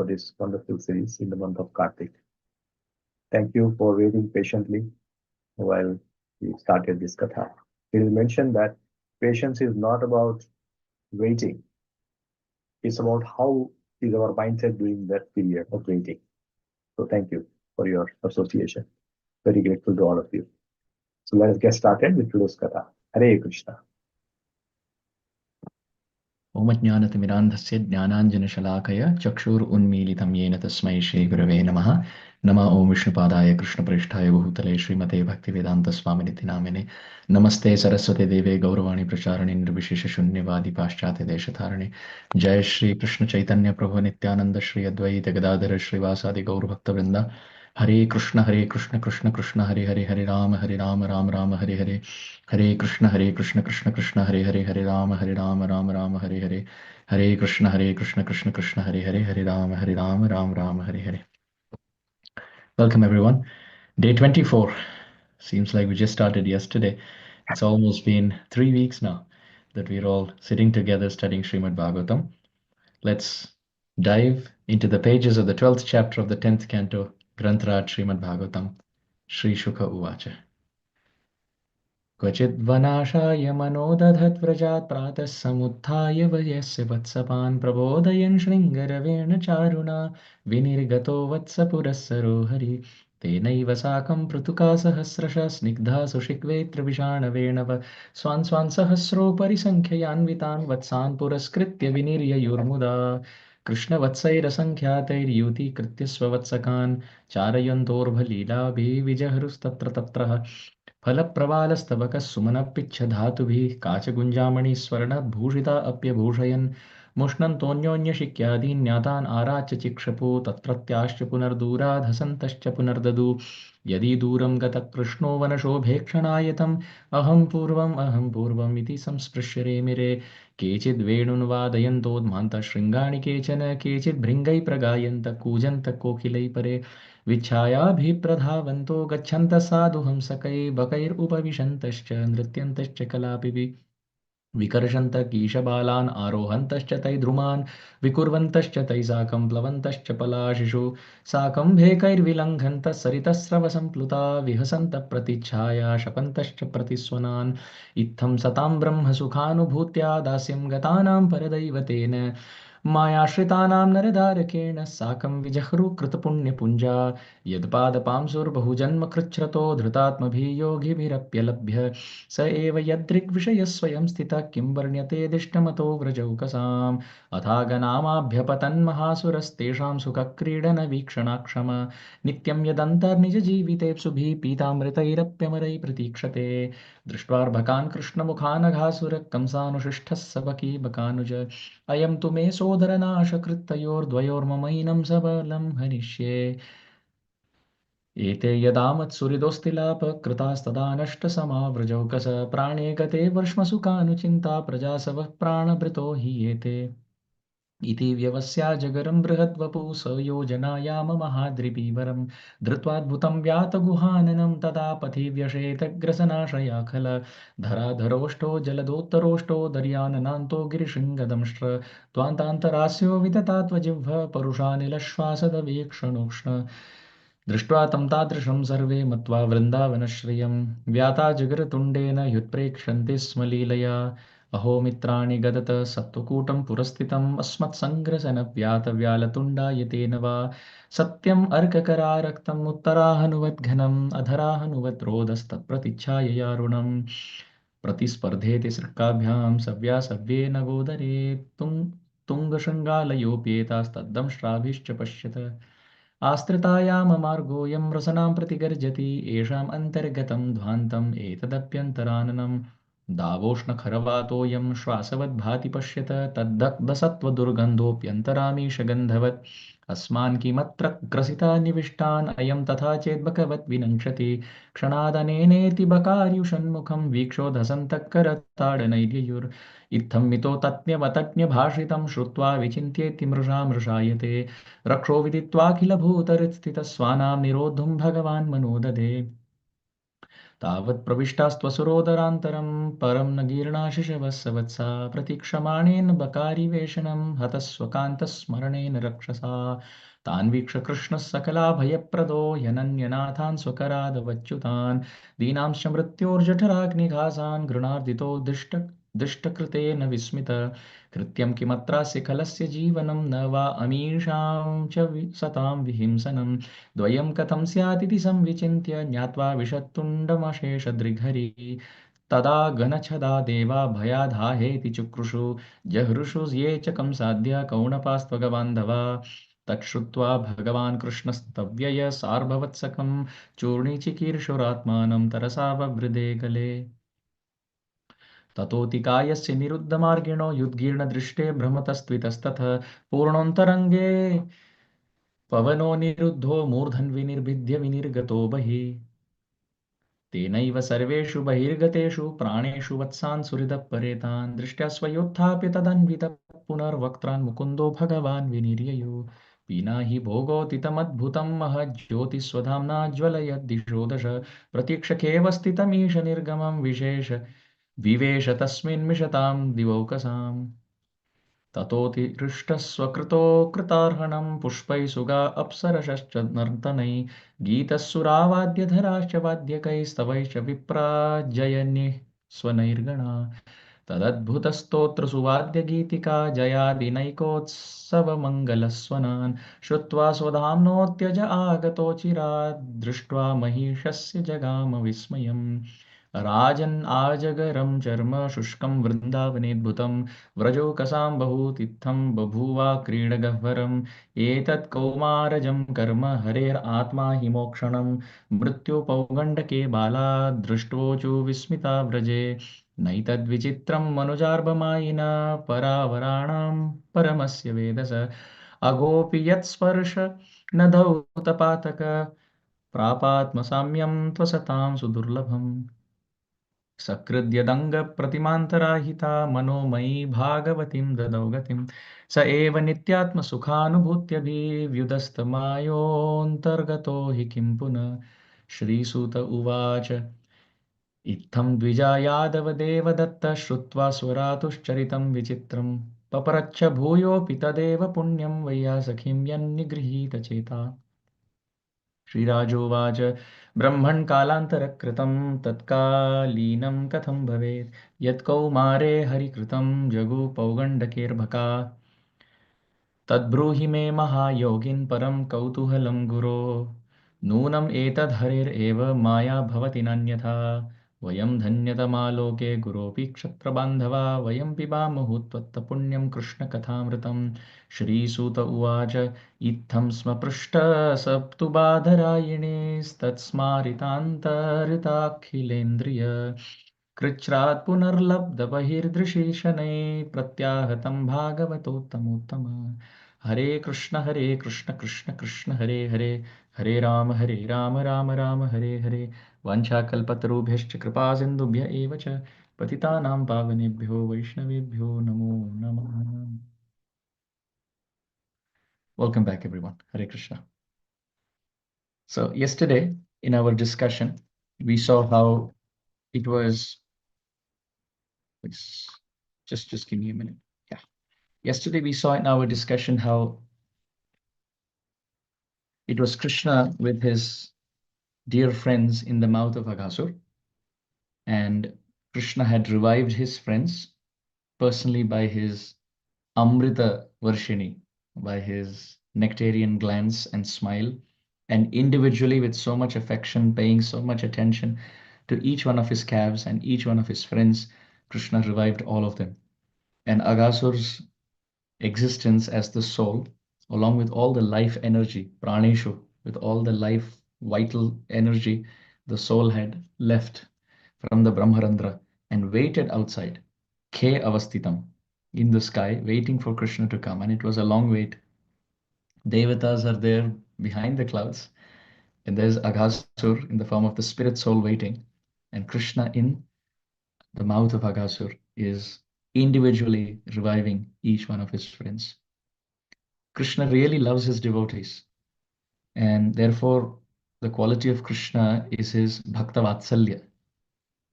for this wonderful series in the month of Kartik. Thank you for waiting patiently while we started this katha. It is mentioned that patience is not about waiting, it's about how is our mindset during that period of waiting. So thank you for your association. Very grateful to all of you. So let us get started with today's katha. Hare Krishna. ओमज्ञानतिमिरान्धस्य ज्ञानाञ्जनशलाकया चक्षुरुन्मीलितं येन तस्मै श्रीगुरवे नमः। नमः ओं विष्णुपादाय कृष्णप्रेष्ठाय भूतले श्रीमते भक्तिवेदान्तस्वामिनिति नामिने। नमस्ते सरस्वती देवे गौरवाणी प्रचारिणे निर्विशेषशून्यवादी पाश्चात्यदेशधारिणे। जय श्री कृष्ण चैतन्य प्रभु नित्यानंद श्री अद्वैत गदाधर श्रीवासादि गौरभक्तवृंदा। हरे कृष्ण कृष्ण कृष्ण हरे हरे हरे राम राम हरे हरे। हरे कृष्ण कृष्ण कृष्ण हरे राम राम हरे हरे। हरे कृष्ण कृष्ण कृष्ण हरे Ram Ram Hare Hare. Welcome everyone. Day 24. Seems like we just started yesterday. It's almost been 3 weeks now that we're all sitting together studying Srimad Bhagavatam. Let's dive into the pages of the 12th chapter of the 10th canto, Granthrat Srimad Bhagavatam. Shri Shukha Uvacha. क्वचिद्वनाशाय मनोदधद्व्रजात् प्रातः समुत्थाय वयस्य वत्सपान् प्रबोधयन् शृङ्गरवेण चारुणा विनिर्गतो वत्सपुरःसरो हरि। तेनैव साकं पृथुका सहस्रशः स्निग्धा सुशिक्वेत्र विषाणवेणव स्वान् स्वान् सहस्रोपरि सङ्ख्ययान्वितान् वत्सान् पुरस्कृत्य विनिर्ययुर्मुदा कृष्णवत्सैरसङ्ख्यातैर्युतीकृत्य स्ववत्सकान् चारयन्तोर्भलीलाभिः विजहरुस्तत्र तत्रः। फलप्रवालस्तवकः सुमनपिच्छधातुभिः काचगुञ्जामणिस्वर्णभूषिता अप्यभूषयन् मुष्णन्तोऽन्योन्यशिक्यादीन् ज्ञातान् आराच्य चिक्षपो तत्रत्याश्च पुनर्दूराद् हसन्तश्च पुनर्ददु। यदि दूरं गतः कृष्णो वनशोभेक्षणायतम् अहं पूर्वम् इति संस्पृश्य रेमिरे। केचिद्वेणुन् वादयन्तोन्मान्तः शृङ्गाणि केचन केचिद्भृङ्गै प्रगायन्त कूजन्त कोकिलै परे। विच्छायाभिप्रधावन्तो गच्छन्तः साधुहंसकै बकैरुपविशन्तश्च नृत्यन्तश्च कलापिभिः विकर्षन्त कीशबालान् आरोहन्तश्च तैद्रुमान् विकुर्वन्तश्च तैः साकं प्लवन्तश्च पलाशिषु साकं भेकैर्विलङ्घन्तः सरितस्रवसम्प्लुता विहसन्तः प्रतिच्छाया शपन्तश्च प्रतिस्वनान्। इत्थं सतां ब्रह्मसुखानुभूत्या दास्यं गतानां परदैवतेन मायाश्रितानां नरधारकेण साकं विजह्रु कृतपुण्यपुञ्जा। यत्पादपांसुर्बहुजन्म कृच्छ्रतो धृतात्मभिः योगिभिरप्यलभ्य स एव यदृग्विषयः स्वयं स्थितः किं वर्ण्यते दिष्टमतो व्रजौकसाम्। अथागनामाभ्यपतन्महासुरस्तेषां सुखक्रीडनवीक्षणाक्षम नित्यं यदन्तर्निजजीवितेप्सुभिः पीतामृतैरप्यमरैः प्रतीक्षते। दृष्ट्वार्भकान् कृष्णमुखानघासुरः कंसानुशिष्टः सबकी बकानुज अयं तु मे सोदरनाशकृत्तयोर्द्वयोर्ममैनं सबलं हनिष्ये। एते यदामत्सुहृदोऽस्तिलापकृतास्तदा नष्टसमाव्रजौकस प्राणे गते वर्ष्मसुखानुचिन्ता प्रजासवः प्राणभृतो हि एते। इति व्यवस्या जगरं बृहद्वपुः स योजनायाम महाद्रिपीवरं धृत्वाद्भुतं व्यातगुहाननं तदा पथि व्यशेतग्रसनाशया खल धराधरोष्टो जलदोत्तरोष्टो दर्याननान्तो गिरिशृङ्गदंष्ट्र त्वान्तान्तरास्यो वितता त्वजिह्व परुषानिलश्वासदवीक्षणोक्ष्ण। दृष्ट्वा तं तादृशं सर्वे मत्वा वृन्दावनश्रियं व्याता जगरतुण्डेन ह्युत्प्रेक्षन्ति स्म लीलया। अहो मित्राणि गदत सत्त्वकूटं पुरस्थितम् अस्मत्सङ्ग्रसनव्यातव्यालतुण्डायतेन वा सत्यम् अर्ककरारक्तम् उत्तराहनुवद्घनम् अधराहनुवत् रोदस्तत्प्रतिच्छाययारुणम् प्रतिस्पर्धेति सृक्काभ्यां सव्यासव्येन गोदरे तुङ्गशृङ्गालयोऽप्येतास्तद्दंष्ट्राभिश्च पश्यत। आस्त्रितायाममार्गोऽयं रसनां प्रतिगर्जति येषाम् अन्तर्गतं ध्वान्तम् एतदप्यन्तराननम् दावोष्णखरवातोऽयं श्वासवद्भाति पश्यत तद्दसत्त्वदुर्गन्धोऽप्यन्तरामीशगन्धवत् अस्मान् किमत्र ग्रसिता निविष्टान् अयं तथा चेद्बकवत् विनङ्क्षति क्षणादनेनेति बकार्युषन्मुखं वीक्षोधसन्तः करताडनैर्ययुर् इत्थं मितो तज्ञवतज्ञभाषितं श्रुत्वा विचिन्त्येति मृषा मृषायते रक्षो विदित्वाखिलभूतहृत्स्थितः स्वानां निरोद्धुं भगवान् मनो ददे। तावत् प्रविष्टास्त्वसुरोदरान्तरं परं न गीर्णाशिशवत्सा प्रतीक्षमाणेन बकारिवेषणं हतस्वकान्तस्मरणेन रक्षसा तान् वीक्ष कृष्णः सकलाभयप्रदो ह्यनन्यनाथान् स्वकरादवच्युतान् दीनांश्च मृत्योर्जठराग्निघासान् गृणार्दितो दुष्टकृतेन विस्मित कृत्यं किमत्रास्य खलस्य जीवनं न वा अमीषां च सतां विहिंसनं द्वयं कथं स्यादिति संविचिन्त्य ज्ञात्वा विषत्तुण्डमशेषदृघरि तदा गणच्छदा देवा भयाधाहेति चुक्रुषु जहृषु ये च कंसाद्य कौणपास्त्वगबान्धवा तच्छ्रुत्वा भगवान् कृष्णस्तव्यय सार्भवत्सकं चूर्णिचिकीर्षुरात्मानं तरसा ववृधे गले ततोऽतिकायस्य निरुद्धमार्गिणो युद्गीर्णदृष्टे भ्रमतस्त्वितस्ततः पूर्णोऽन्तरङ्गे पवनो निरुद्धो मूर्धन्विनिर्भिद्य विनिर्गतो बहिः तेनैव सर्वेषु बहिर्गतेषु प्राणेषु वत्सान् सुहृदः परेतान् दृष्ट्या स्वयोत्थाप्य तदन्वितः पुनर्वक्त्रान् मुकुन्दो भगवान् विनिर्ययो विना हि भोगोतितमद्भुतं महज्ज्योतिस्वधाम्ना ज्वलयद्दिशो दश प्रतीक्षकेव स्थितमीश निर्गमं विवेश तस्मिन् मिषतां दिवौकसाम् ततोऽतिहृष्टः स्वकृतो कृतार्हणं पुष्पैः सुगा अप्सरसश्च नर्तनैः गीतस्सुरावाद्यधराश्च वाद्यकैस्तवैश्च विप्राजयन्निः स्वनैर्गणा तदद्भुतस्तोत्रसुवाद्यगीतिका जयादिनैकोत्सवमङ्गलस्वनान् श्रुत्वा स्वधाम्नोऽत्यज आगतो चिरात् दृष्ट्वा महिषस्य जगाम विस्मयम् राजन् आजगरं चर्म शुष्कं वृन्दावनेद्भुतं व्रजोकसां बहुतीत्थं बभूवा क्रीडगह्वरम् एतत् कौमारजं कर्म हरेरात्मा हि मोक्षणं मृत्युपौगण्डके बाला दृष्ट्वोचु विस्मिता व्रजे नैतद्विचित्रं मनुजार्भमायिना परावराणां परमस्य वेदस अगोऽपि यत्स्पर्श न धौतपातक प्रापात्मसाम्यं त्वसतां सुदुर्लभम् सकृद्यदङ्गप्रतिमान्तराहिता मनोमयी भागवतीं ददौ गतिं स एव नित्यात्मसुखानुभूत्यभिव्युदस्तमायोऽन्तर्गतो हि किं पुनः श्रीसूत उवाच इत्थं द्विजा यादवदेवदत्त श्रुत्वा स्वरातुश्चरितं विचित्रं पपरच्छ भूयोऽपि तदेव पुण्यं वैयासखीं यन्निगृहीतचेता श्रीराजोवाच ब्रह्मन् कालान्तरकृतं तत्कालीनं कथं भवेत् यत्कौमारे हरिकृतं जगुपौगण्डकेर्भका तद्ब्रूहि मे महायोगिन् परं कौतूहलं गुरो नूनम् एतद्हरेरेव माया भवति नान्यथा वयं धन्यतमालोके गुरोऽपि क्षत्रबान्धवा वयं पिबामः त्वत्तपुण्यं कृष्णकथामृतं श्रीसूत उवाच इत्थं स्म पृष्टः सप्तु बाधरायिणे कृच्छ्रात् पुनर्लब्धबहिर्दृशि शनैः प्रत्याहतं भागवतोत्तमोत्तम हरे कृष्ण कृष्ण कृष्ण हरे हरे हरे राम राम राम हरे हरे वाञ्छाकल्पतरुभ्यश्च कृपा सिन्धुभ्य एव च पतितानां पावनेभ्यो वैष्णवेभ्यो नमो नमः. Welcome back everyone. Hare Krishna. So yesterday in our discussion we saw how it was please, just give me a minute. Yeah. Yesterday we saw in our discussion how it was Krishna with his dear friends in the mouth of Aghasur, and Krishna had revived his friends personally by his Amrita Varshini, by his nectarian glance and smile, and individually with so much affection, paying so much attention to each one of his calves and each one of his friends. Krishna revived all of them. And Agasur's existence as the soul, along with all the life energy, praneshu, with all the life vital energy the soul had left from the Brahmarandra and waited outside, Ke Avastitam, in the sky, waiting for Krishna to come. And it was a long wait. Devatas are there behind the clouds, and there's Aghasur in the form of the spirit soul waiting, and Krishna in the mouth of Aghasur is individually reviving each one of his friends. Krishna really loves his devotees, and therefore the quality of Krishna is his Bhakta Vatsalya.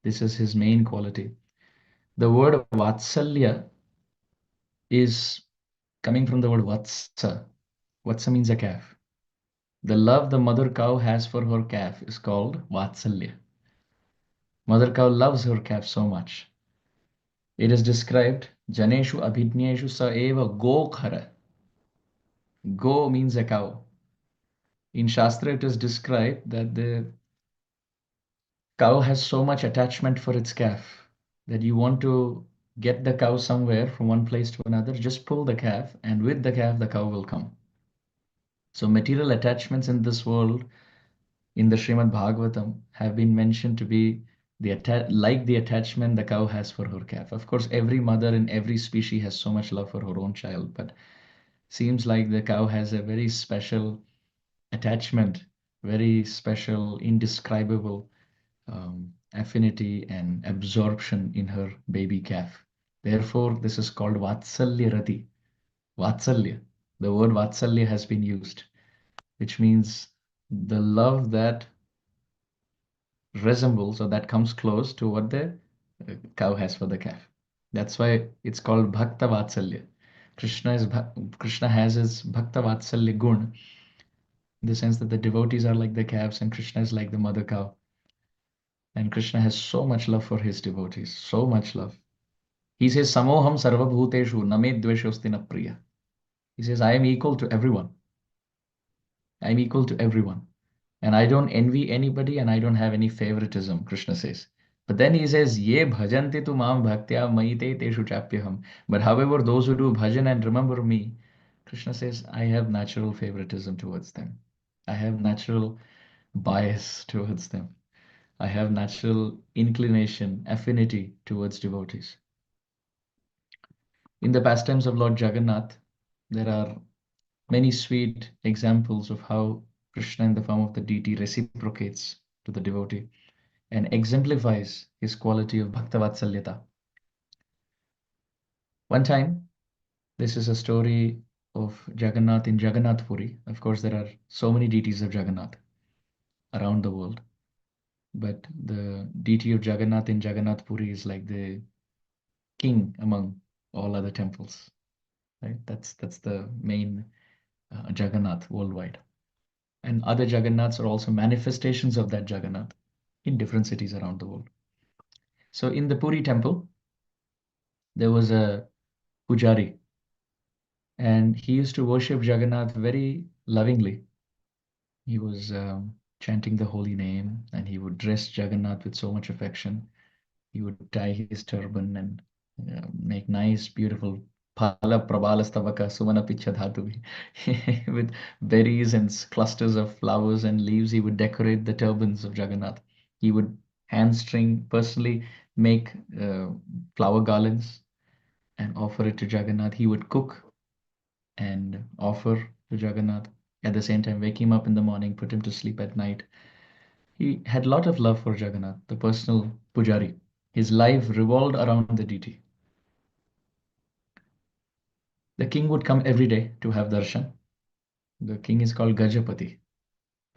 This is his main quality. The word Vatsalya is coming from the word Vatsa. Vatsa means a calf. The love the mother cow has for her calf is called Vatsalya. Mother cow loves her calf so much. It is described, Janeshu abhidnyeshu sa eva go khara. Go means a cow. In Shastra, it is described that the cow has so much attachment for its calf that you want to get the cow somewhere from one place to another, just pull the calf, and with the calf, the cow will come. So, material attachments in this world, in the Srimad Bhagavatam, have been mentioned to be like the attachment the cow has for her calf. Of course, every mother in every species has so much love for her own child, but seems like the cow has a very special attachment, very special, indescribable affinity and absorption in her baby calf. Therefore, this is called Vatsalya Rati. Vatsalya. The word Vatsalya has been used, which means the love that resembles or that comes close to what the cow has for the calf. That's why it's called Bhakta Vatsalya. Krishna has his Bhakta Vatsalya gun, in the sense that the devotees are like the calves and Krishna is like the mother cow. And Krishna has so much love for his devotees, so much love. He says, Samoham sarvabhuteshu name dveshosti na priya. He says, I am equal to everyone. I am equal to everyone. And I don't envy anybody and I don't have any favoritism, Krishna says. But then he says, Ye bhajanti tu mam bhaktya mayite teshu chapyaham. But however, those who do bhajan and remember me, Krishna says, I have natural favoritism towards them. I have natural bias towards them. I have natural inclination, affinity towards devotees. In the pastimes of Lord Jagannath, there are many sweet examples of how Krishna in the form of the deity reciprocates to the devotee and exemplifies his quality of Bhaktavatsaliata. One time, this is a story of Jagannath in Jagannath Puri. Of course, there are so many deities of Jagannath around the world, but the deity of Jagannath in Jagannath Puri is like the king among all other temples, right? That's the main Jagannath worldwide. And other Jagannaths are also manifestations of that Jagannath in different cities around the world. So in the Puri temple, there was a pujari, and he used to worship Jagannath very lovingly. He was chanting the holy name, and he would dress Jagannath with so much affection. He would tie his turban and make nice, beautiful phala prabalastavaka sumana pichadhatu with berries and clusters of flowers and leaves. He would decorate the turbans of Jagannath. He would personally make flower garlands and offer it to Jagannath. He would cook and offer to Jagannath. At the same time, wake him up in the morning, put him to sleep at night. He had a lot of love for Jagannath, the personal pujari. His life revolved around the deity. The king would come every day to have darshan. The king is called Gajapati.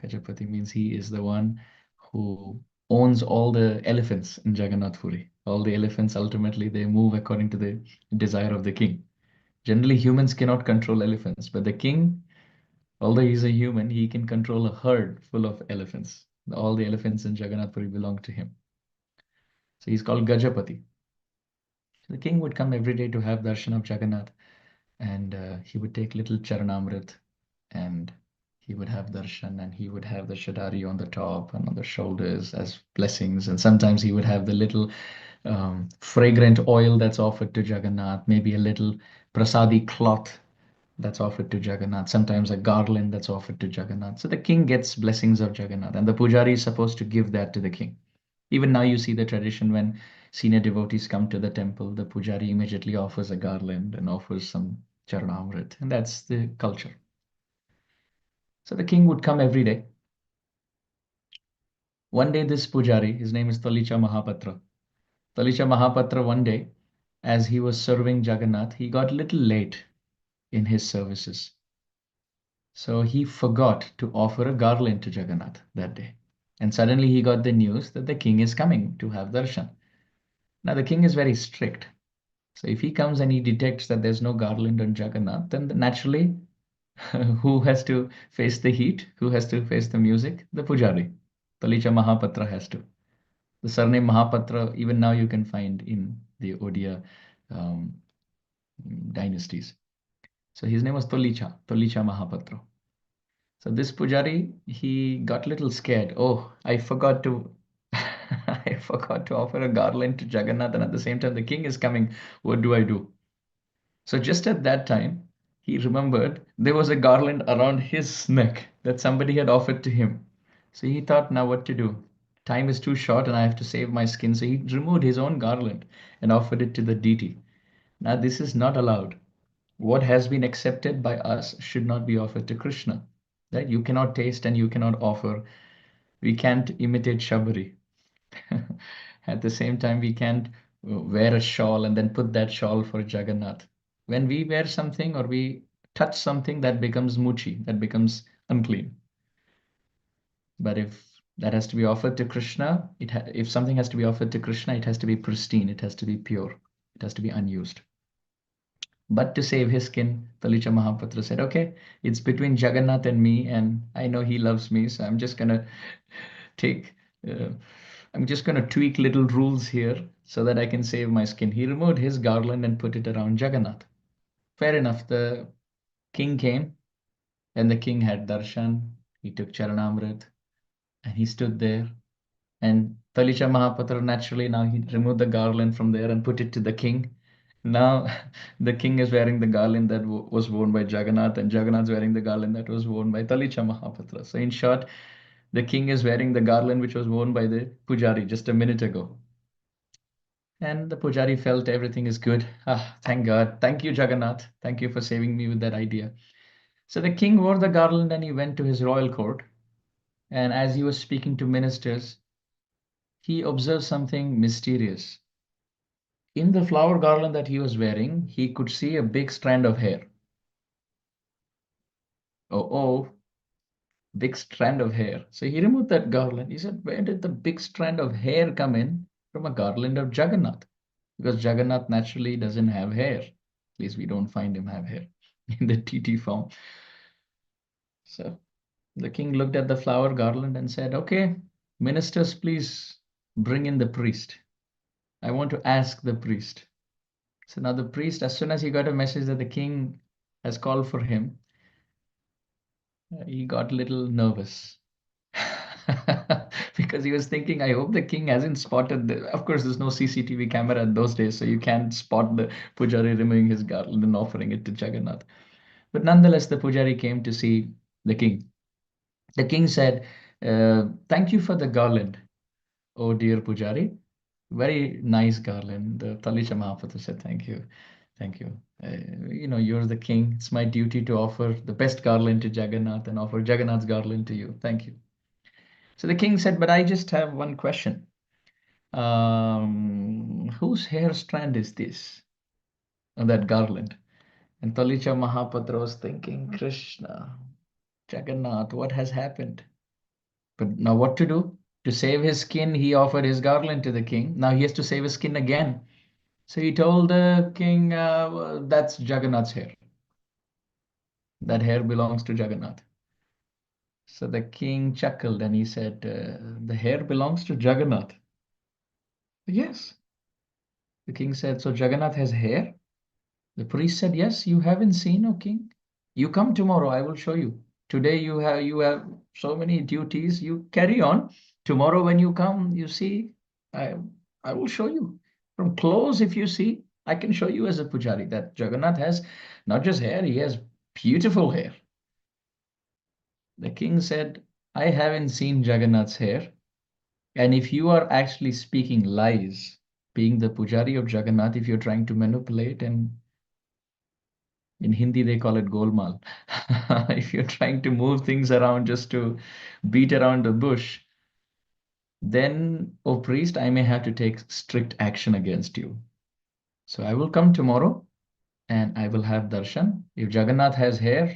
Gajapati means he is the one who owns all the elephants in Jagannath Puri. All the elephants ultimately they move according to the desire of the king. Generally, humans cannot control elephants, but the king, although he's a human, he can control a herd full of elephants. All the elephants in Jagannath Puri belong to him. So he's called Gajapati. So the king would come every day to have darshan of Jagannath, and he would take little charanamrit, and he would have darshan, and he would have the shadari on the top and on the shoulders as blessings, and sometimes he would have the little fragrant oil that's offered to Jagannath, maybe a little prasadi cloth that's offered to Jagannath, sometimes a garland that's offered to Jagannath. So the king gets blessings of Jagannath, and the pujari is supposed to give that to the king. Even now, you see the tradition when senior devotees come to the temple, the pujari immediately offers a garland and offers some charanamrit, and that's the culture. So the king would come every day. One day, this pujari, his name is Talicha Mahapatra. Talicha Mahapatra, one day, as he was serving Jagannath, he got a little late in his services. So he forgot to offer a garland to Jagannath that day. And suddenly he got the news that the king is coming to have darshan. Now the king is very strict. So if he comes and he detects that there's no garland on Jagannath, then naturally, who has to face the heat? Who has to face the music? The pujari. Talicha Mahapatra has to. The surname Mahapatra, even now you can find in the Odia um, dynasties. So his name was Tolicha Mahapatra. So this pujari, he got a little scared. Oh, I forgot to, I forgot to offer a garland to Jagannath, and at the same time the king is coming. What do I do? So just at that time, he remembered there was a garland around his neck that somebody had offered to him. So he thought, now what to do? Time is too short and I have to save my skin. So he removed his own garland and offered it to the deity. Now, this is not allowed. What has been accepted by us should not be offered to Krishna. Right? You cannot taste and you cannot offer. We can't imitate Shabari. At the same time, we can't wear a shawl and then put that shawl for Jagannath. When we wear something or we touch something, that becomes muchi, that becomes unclean. But if that has to be offered to Krishna, if something has to be offered to Krishna, it has to be pristine, it has to be pure, it has to be unused. But to save his skin, Talicha Mahapatra said, okay, it's between Jagannath and me, and I know he loves me, so I'm just gonna take, uh, I'm just gonna tweak little rules here so that I can save my skin. He removed his garland and put it around Jagannath. Fair enough, the king came, and the king had darshan. He took Charanamrit, and he stood there. And Talicha Mahapatra naturally now he removed the garland from there and put it to the king. Now the king is wearing the garland that was worn by Jagannath, and Jagannath's wearing the garland that was worn by Talicha Mahapatra. So in short, the king is wearing the garland which was worn by the pujari just a minute ago. And the pujari felt everything is good. Ah, thank God. Thank you, Jagannath. Thank you for saving me with that idea. So the king wore the garland and he went to his royal court. And as he was speaking to ministers, he observed something mysterious. In the flower garland that he was wearing, he could see a big strand of hair. Oh, big strand of hair. So he removed that garland. He said, where did the big strand of hair come in from a garland of Jagannath? Because Jagannath naturally doesn't have hair. At least we don't find him have hair in the TT form. So the king looked at the flower garland and said, okay, ministers, please bring in the priest. I want to ask the priest. So now the priest, as soon as he got a message that the king has called for him, he got a little nervous. Because he was thinking, I hope the king hasn't spotted of course, there's no CCTV camera in those days, so you can't spot the pujari removing his garland and offering it to Jagannath. But nonetheless, the pujari came to see the king. The king said, thank you for the garland, oh dear pujari. Very nice garland. The Talicha Mahapatra said, thank you. Thank you. You're the king. It's my duty to offer the best garland to Jagannath and offer Jagannath's garland to you. Thank you. So the king said, but I just have one question. Whose hair strand is this of that garland? And Talicha Mahapatra was thinking, Krishna, Jagannath, what has happened? But now what to do? To save his skin, he offered his garland to the king. Now he has to save his skin again. So he told the king, that's Jagannath's hair. That hair belongs to Jagannath. So the king chuckled and he said, the hair belongs to Jagannath. Yes. The king said, so Jagannath has hair? The priest said, yes, you haven't seen, O king. You come tomorrow, I will show you. Today you have so many duties, you carry on. Tomorrow when you come, you see, I, I will show you. From close, if you see, I can show you as a pujari that Jagannath has not just hair, he has beautiful hair. The king said, I haven't seen Jagannath's hair. And if you are actually speaking lies, being the pujari of Jagannath, if you're trying to manipulate, and in Hindi they call it golmal, if you're trying to move things around just to beat around the bush, then, oh priest, I may have to take strict action against you. So I will come tomorrow and I will have darshan. If Jagannath has hair,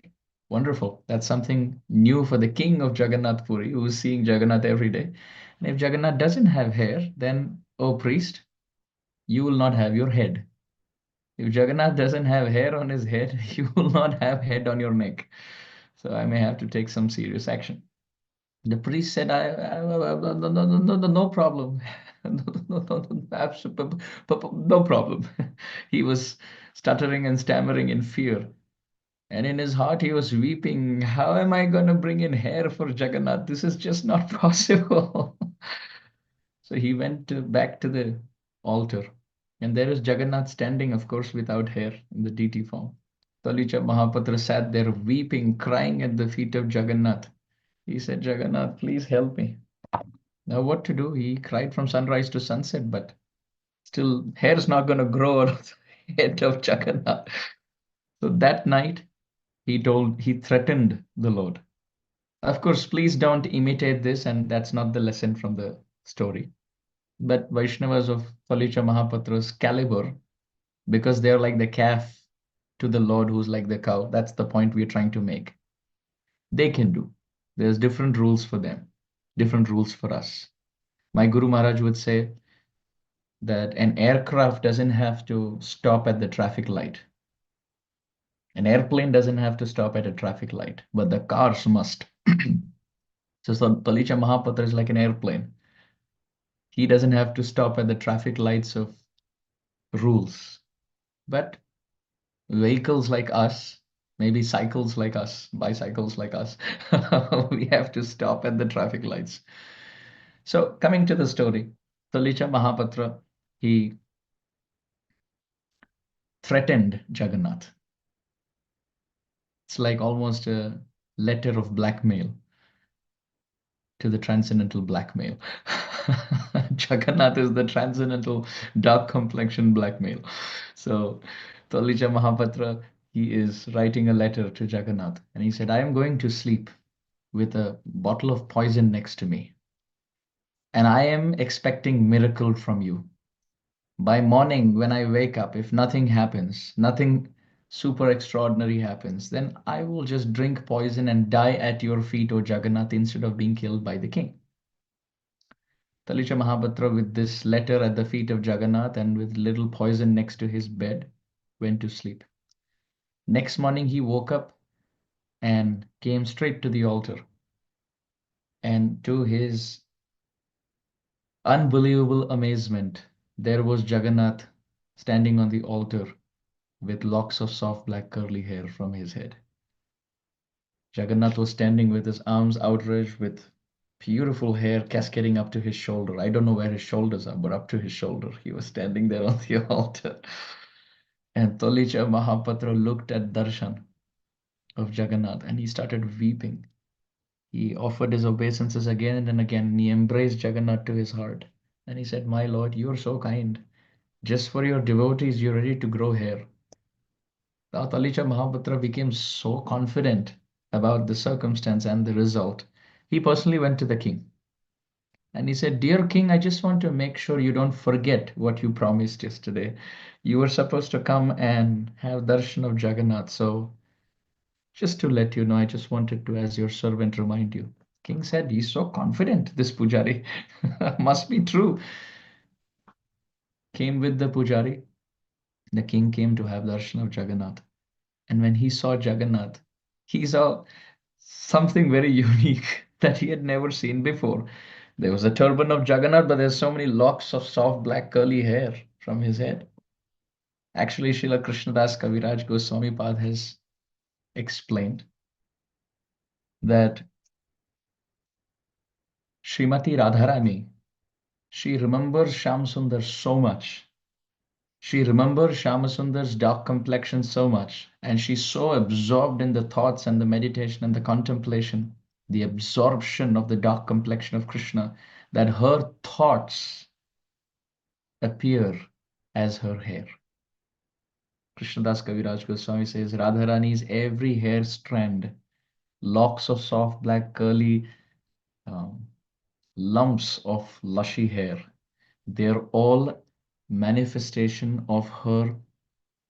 Wonderful. That's something new for the king of Jagannath Puri, who is seeing Jagannath every day. And if Jagannath doesn't have hair, then, oh priest, you will not have your head. If Jagannath doesn't have hair on his head, you will not have head on your neck. So I may have to take some serious action. The priest said, no problem. No problem. He was stuttering and stammering in fear. And in his heart, he was weeping. How am I going to bring in hair for Jagannath? This is just not possible. So he went back to the altar. And there is Jagannath standing, of course, without hair in the deity form. Talicha Mahapatra sat there weeping, crying at the feet of Jagannath. He said, Jagannath, please help me. Now, what to do? He cried from sunrise to sunset, but still, hair is not going to grow out of the head of Jagannath. So that night, he threatened the Lord. Of course, please don't imitate this, and that's not the lesson from the story. But Vaishnavas of Palicha Mahapatra's caliber, because they're like the calf to the Lord who's like the cow, that's the point we're trying to make. They can do. There's different rules for them, different rules for us. My Guru Maharaj would say that an aircraft doesn't have to stop at the traffic light. An airplane doesn't have to stop at a traffic light, but the cars must. So Talicha Mahapatra is like an airplane. He doesn't have to stop at the traffic lights of rules. But vehicles like us, maybe cycles like us, bicycles like us, we have to stop at the traffic lights. So coming to the story, Talicha Mahapatra, he threatened Jagannath. It's like almost a letter of blackmail to the transcendental blackmail. Jagannath is the transcendental dark complexion blackmail. So Tolija Mahapatra, he is writing a letter to Jagannath, and he said, I am going to sleep with a bottle of poison next to me, and I am expecting miracle from you. By morning, when I wake up, if nothing happens, nothing super extraordinary happens, then I will just drink poison and die at your feet, O Jagannath, instead of being killed by the king. Talisha Mahapatra, with this letter at the feet of Jagannath and with little poison next to his bed, went to sleep. Next morning, he woke up and came straight to the altar. And to his unbelievable amazement, there was Jagannath standing on the altar with locks of soft black curly hair from his head. Jagannath was standing with his arms outstretched with beautiful hair cascading up to his shoulder. I don't know where his shoulders are, but up to his shoulder. He was standing there on the altar. And Tolicha Mahapatra looked at darshan of Jagannath and he started weeping. He offered his obeisances again and again, and he embraced Jagannath to his heart. And he said, My Lord, you are so kind. Just for your devotees, you're ready to grow hair. Now, Talicha Mahapatra became so confident about the circumstance and the result. He personally went to the king and he said, Dear king, I just want to make sure you don't forget what you promised yesterday. You were supposed to come and have darshan of Jagannath. So just to let you know, I just wanted to, as your servant, remind you. King said, He's so confident, this Pujari. Must be true. Came with the Pujari. The king came to have darshan of Jagannath. And when he saw Jagannath, he saw something very unique that he had never seen before. There was a turban of Jagannath, but there's so many locks of soft black curly hair from his head. Actually, Srila Krishnadas Kaviraj Goswami Pad has explained that Srimati Radharani, she remembers Shyam so much. She remembers Shamasundar's dark complexion so much, and she's so absorbed in the thoughts and the meditation and the contemplation, the absorption of the dark complexion of Krishna, that her thoughts appear as her hair. Krishnadas Kaviraj Goswami says Radharani's every hair strand, locks of soft black curly um, lumps of lushy hair, they're all manifestation of her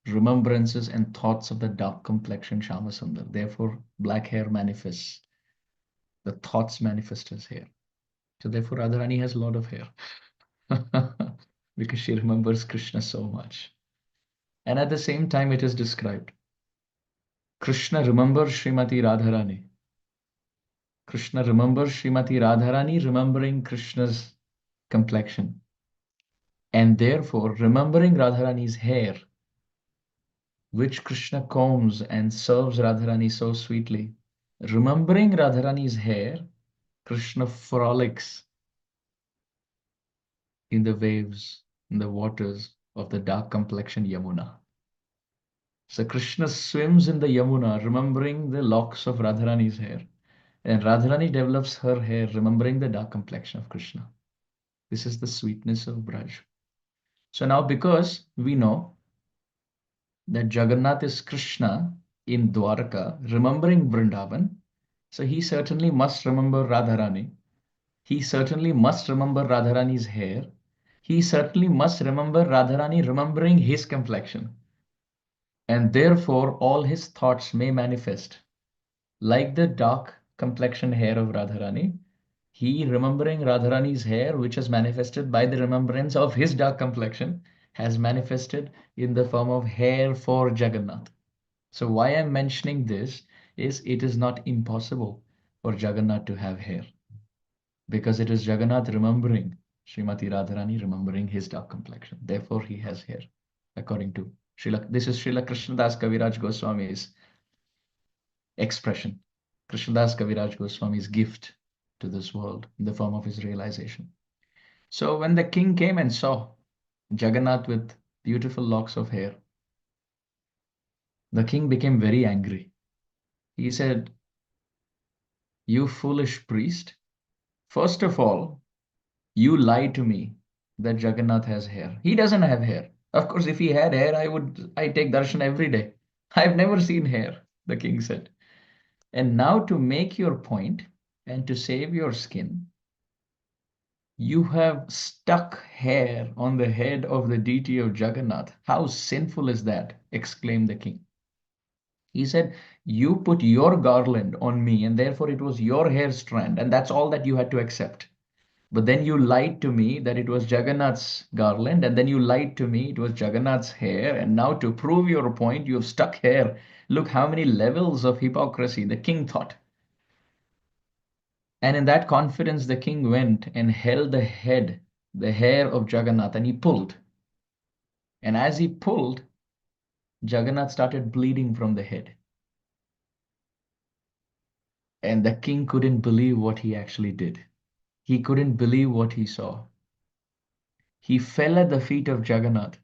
remembrances and thoughts of the dark complexion Shamasundar. Therefore, black hair manifests. The thoughts manifest as hair. So therefore, Radharani has a lot of hair because she remembers Krishna so much. And at the same time, it is described. Krishna remembers Srimati Radharani. Krishna remembers Srimati Radharani remembering Krishna's complexion. And therefore, remembering Radharani's hair, which Krishna combs and serves Radharani so sweetly. Remembering Radharani's hair, Krishna frolics in the waves, in the waters of the dark complexion Yamuna. So Krishna swims in the Yamuna, remembering the locks of Radharani's hair. And Radharani develops her hair, remembering the dark complexion of Krishna. This is the sweetness of Braj. So now, because we know that Jagannath is Krishna in Dwarka, remembering Vrindavan, so he certainly must remember Radharani. He certainly must remember Radharani's hair. He certainly must remember Radharani remembering his complexion. And therefore, all his thoughts may manifest. Like the dark complexion hair of Radharani, he remembering Radharani's hair, which is manifested by the remembrance of his dark complexion, has manifested in the form of hair for Jagannath. So why I'm mentioning this is it is not impossible for Jagannath to have hair, because it is Jagannath remembering Srimati Radharani remembering his dark complexion. Therefore, he has hair, according to Srila. This is Srila Krishnadas Kaviraj Goswami's expression. Krishnadas Kaviraj Goswami's gift to this world in the form of his realization. So when the king came and saw Jagannath with beautiful locks of hair, the king became very angry. He said, "You foolish priest, first of all, you lied to me that Jagannath has hair. He doesn't have hair. Of course, if he had hair, I take darshan every day. I've never seen hair," the king said. "And now to make your point and to save your skin, you have stuck hair on the head of the deity of Jagannath. How sinful is that?" exclaimed the king. He said, "You put your garland on me, and therefore it was your hair strand, and that's all that you had to accept. But then you lied to me that it was Jagannath's garland, and then you lied to me it was Jagannath's hair, and now to prove your point, you have stuck hair. Look how many levels of hypocrisy," the king thought. And in that confidence, the king went and held the hair of Jagannath, and he pulled. And as he pulled, Jagannath started bleeding from the head. And the king couldn't believe what he actually did. He couldn't believe what he saw. He fell at the feet of Jagannath.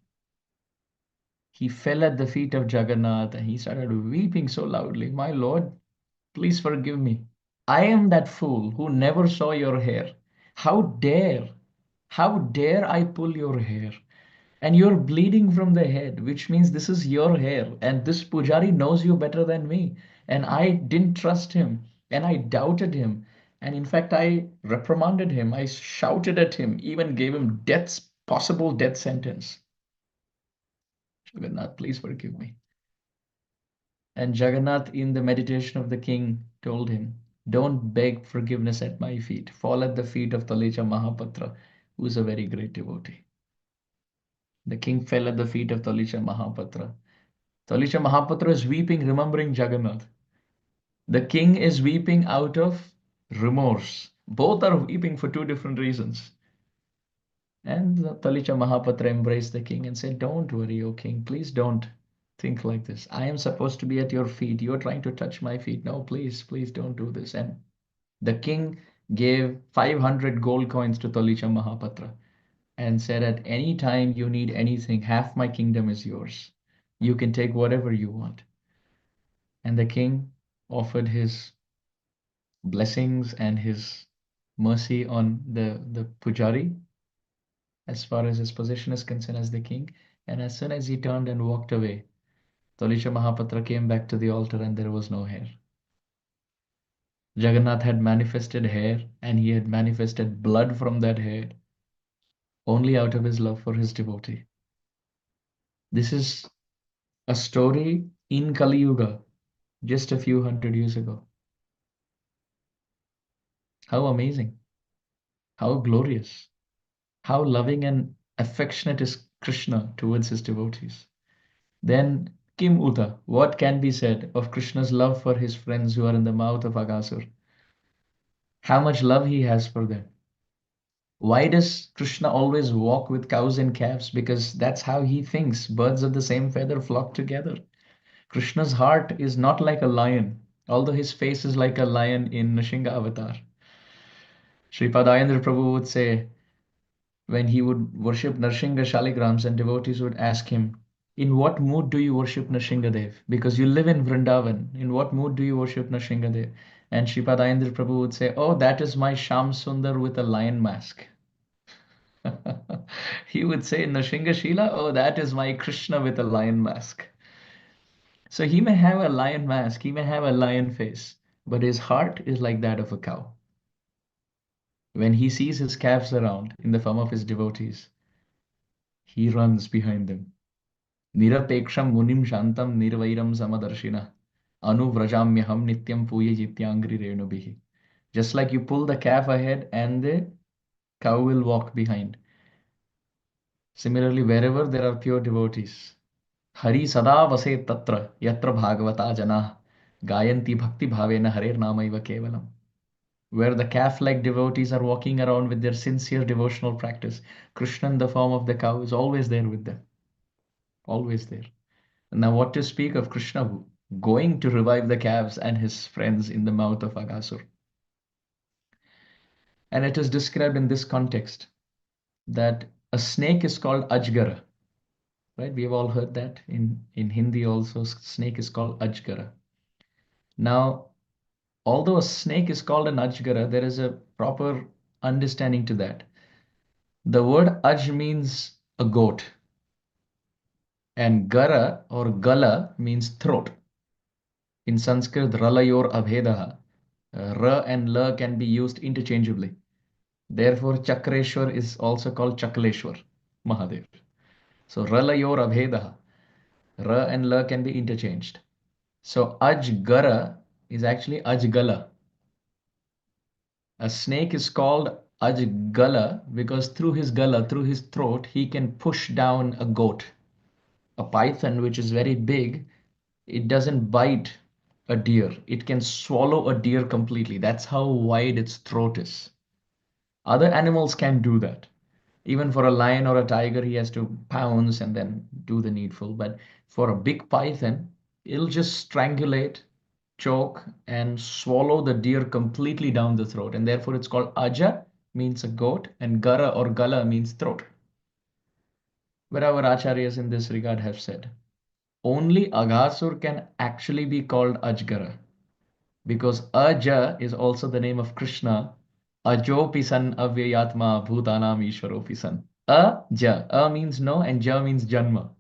He fell at the feet of Jagannath and he started weeping so loudly, "My lord, please forgive me. I am that fool who never saw your hair. How dare I pull your hair? And you're bleeding from the head, which means this is your hair. And this Pujari knows you better than me. And I didn't trust him. And I doubted him. And in fact, I reprimanded him. I shouted at him, even gave him possible death sentence. Jagannath, please forgive me." And Jagannath, in the meditation of the king, told him, "Don't beg forgiveness at my feet. Fall at the feet of Taleja Mahapatra, who is a very great devotee." The king fell at the feet of Taleja Mahapatra. Taleja Mahapatra is weeping, remembering Jagannath. The king is weeping out of remorse. Both are weeping for two different reasons. And Taleja Mahapatra embraced the king and said, "Don't worry, O king. Please don't think like this. I am supposed to be at your feet. You're trying to touch my feet. No, please, please don't do this." And the king gave 500 gold coins to Taleja Mahapatra and said, "At any time you need anything, half my kingdom is yours. You can take whatever you want." And the king offered his blessings and his mercy on the Pujari as far as his position is concerned as the king. And as soon as he turned and walked away, Talisha Mahapatra came back to the altar and there was no hair. Jagannath had manifested hair and he had manifested blood from that hair only out of his love for his devotee. This is A story in Kali Yuga, just a few hundred years ago. How amazing, how glorious, how loving and affectionate is Krishna towards his devotees. Then, Kim Uta, what can be said of Krishna's love for his friends who are in the mouth of Aghasur? How much love he has for them. Why does Krishna always walk with cows and calves? Because that's how he thinks. Birds of the same feather flock together. Krishna's heart is not like a lion, although his face is like a lion in Nrsimha avatar. Sripad Ayendra Prabhu would say, when he would worship Nrsimha Shaligrams and devotees would ask him, in what mood do you worship Nrsimha Dev? Because you live in Vrindavan. In what mood do you worship Nrsimha Dev? And Sripad Ayendra Prabhu would say, oh, that is my Sham Sundar with a lion mask. He would say, Nrsimha Shila, oh, that is my Krishna with a lion mask. So he may have a lion mask, he may have a lion face, but his heart is like that of a cow. When he sees his calves around in the form of his devotees, he runs behind them. Nirapeksham munim shantam nirvairam samadarshina anuvrajamyaham nityam puya jityangri renubhihi. Just like you pull the calf ahead and the cow will walk behind. Similarly, wherever there are pure devotees, Hari sada vase tatra yatra bhagavata jana gayanti bhakti bhavena harer namaiva kevalam. Where the calf-like devotees are walking around with their sincere devotional practice, Krishna in the form of the cow is always there with them, always there. Now, what to speak of Krishna going to revive the calves and his friends in the mouth of Aghasur? And it is described in this context that a snake is called Ajgara, right? We have all heard that in Hindi also, snake is called Ajgara. Now, although a snake is called an Ajgara, there is a proper understanding to that. The word Aj means a goat, and Gara or Gala means throat. In Sanskrit, Ralayor Abhedaha, Ra and La can be used interchangeably. Therefore, Chakreshwar is also called Chakleshwar, Mahadev. So, Ralayor Abhedaha, Ra and La can be interchanged. So, Ajgara is actually Ajgala. A snake is called Ajgala because through his gala, through his throat, he can push down a goat. A python, which is very big, it doesn't bite a deer. It can swallow a deer completely. That's how wide its throat is. Other animals can do that. Even for a lion or a tiger, he has to pounce and then do the needful. But for a big python, it'll just strangulate, choke, and swallow the deer completely down the throat. And therefore, it's called Aja, means a goat, and Gara or Gala means throat. But our acharyas in this regard have said, only Aghasur can actually be called Ajgara because Aja is also the name of Krishna. Ajopi san avyayatma bhutanam ishwaropi san. Aja. A means no and Ja means Janma.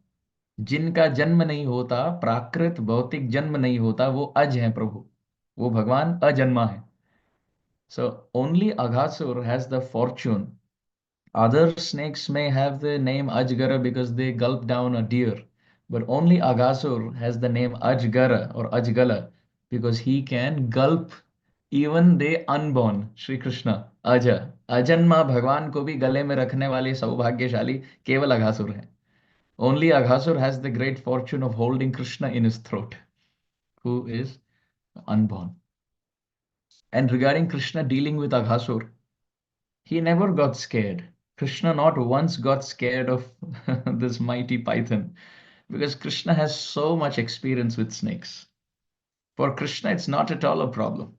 जिनका जन्म नहीं होता, प्राकृत भौतिक जन्म नहीं होता, वो अज हैं प्रभु. वो भगवान अजन्मा है. So only Aghasur has the fortune. Other snakes may have the name Ajgara because they gulp down a deer, but only Aghasur has the name Ajgara or Ajgala because he can gulp even the unborn. Shri Krishna, Aja. अजन्मा भगवान को भी गले में रखने वाले सौभाग्यशाली केवल अघासुर हैं. Only Aghasur has the great fortune of holding Krishna in his throat, who is unborn. And regarding Krishna dealing with Aghasur, he never got scared. Krishna not once got scared of this mighty python because Krishna has so much experience with snakes. For Krishna, it's not at all a problem.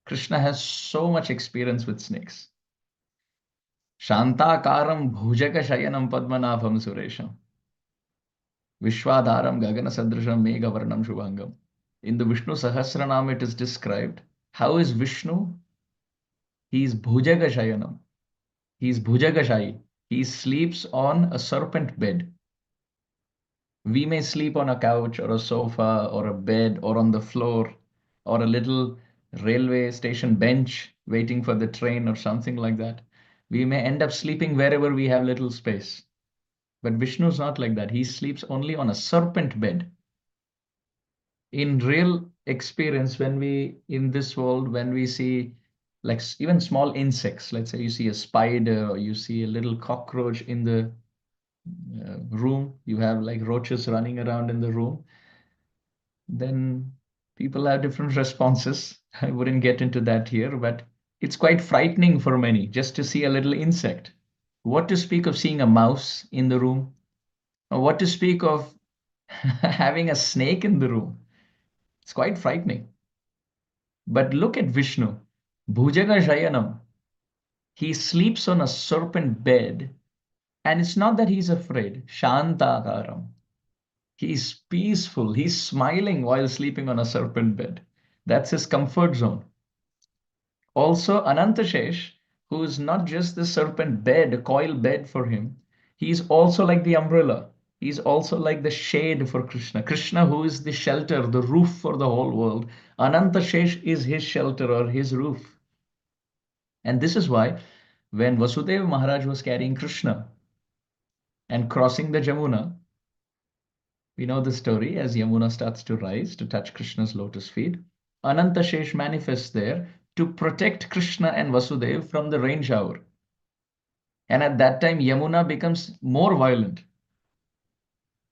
Krishna has so much experience with snakes. Shantakaram bhujaka shayanam padmanabham suresham. Vishwadharam gagana sadrisham meghavarnam shubhangam. In the Vishnu Sahasranam, it is described. How is Vishnu? He is bhujaga shayanam. He is bhujagashayi. He sleeps on a serpent bed. We may sleep on a couch or a sofa or a bed or on the floor or a little railway station bench waiting for the train or something like that. We may end up sleeping wherever we have little space. But Vishnu is not like that. He sleeps only on a serpent bed. in real experience, when we in this world, when we see like even small insects, let's say you see a spider or you see a little cockroach in the room, you have like roaches running around in the room, then people have different responses. I wouldn't get into that here, but it's quite frightening for many just to see a little insect. What to speak of seeing a mouse in the room? Or what to speak of having a snake in the room? It's quite frightening. But look at Vishnu. Bhujaga Shayanam. He sleeps on a serpent bed, and it's not that he's afraid. Shantakaram. He's peaceful. He's smiling while sleeping on a serpent bed. That's his comfort zone. Also, Anantashesh, who is not just the serpent bed, a coil bed for him, he's also like the umbrella. He's also like the shade for Krishna. Krishna, who is the shelter, the roof for the whole world, Anantashesh is his shelter or his roof. And this is why when Vasudeva Maharaj was carrying Krishna and crossing the Jamuna, we know the story as Yamuna starts to rise to touch Krishna's lotus feet. Anantashesh manifests there to protect Krishna and Vasudeva from the rain shower. And at that time, Yamuna becomes more violent.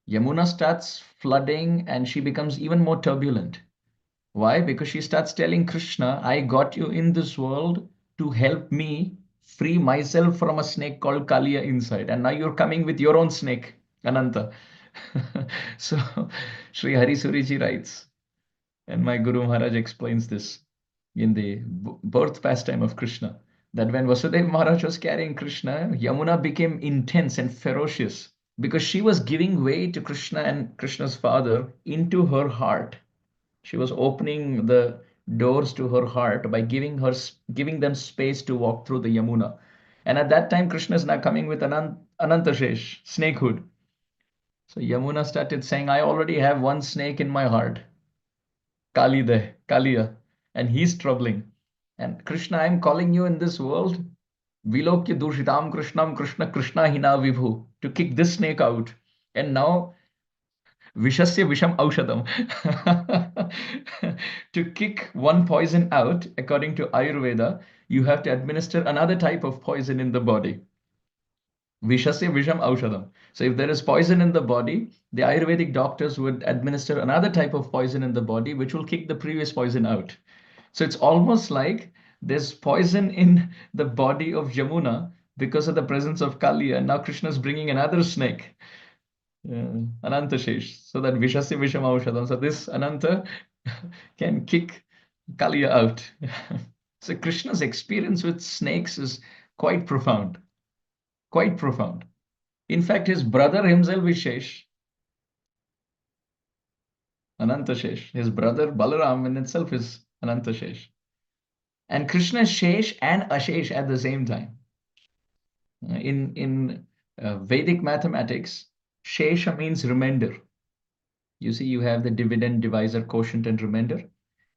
Yamuna starts flooding and she becomes even more turbulent. Why? Because she starts telling Krishna, I got you in this world to help me free myself from a snake called Kaliya inside. And now you're coming with your own snake, Ananta. So Sri Hari Suriji writes, and my Guru Maharaj explains this in the birth pastime of Krishna, that when Vasudeva Maharaj was carrying Krishna, Yamuna became intense and ferocious because she was giving way to Krishna and Krishna's father into her heart. She was opening the doors to her heart by giving them space to walk through the Yamuna. And at that time, Krishna is now coming with Anantashesh, snakehood. So Yamuna started saying, I already have one snake in my heart, Kaliya, and he's troubling. And Krishna, I'm calling you in this world, Vilokya Dushitam Krishnam Krishna Krishna Hina Vibhu, to kick this snake out. And now Vishasya Visham Aushadam. To kick one poison out, according to Ayurveda, you have to administer another type of poison in the body. Vishasya Visham Aushadam. So if there is poison in the body, the Ayurvedic doctors would administer another type of poison in the body, which will kick the previous poison out. So it's almost like there's poison in the body of Yamuna because of the presence of Kali, and now Krishna is bringing another snake, Anantashesh, so that Vishasya Visham Aushadam. So this Ananta can kick Kaliya out. So Krishna's experience with snakes is quite profound. Quite profound. In fact, his brother himself is Shesh, Anantashesh. His brother Balaram in itself is Anantashesh. And Krishna is Shesh and Ashesh at the same time. In Vedic mathematics, Shesha means remainder. You see, you have the dividend, divisor, quotient, and remainder.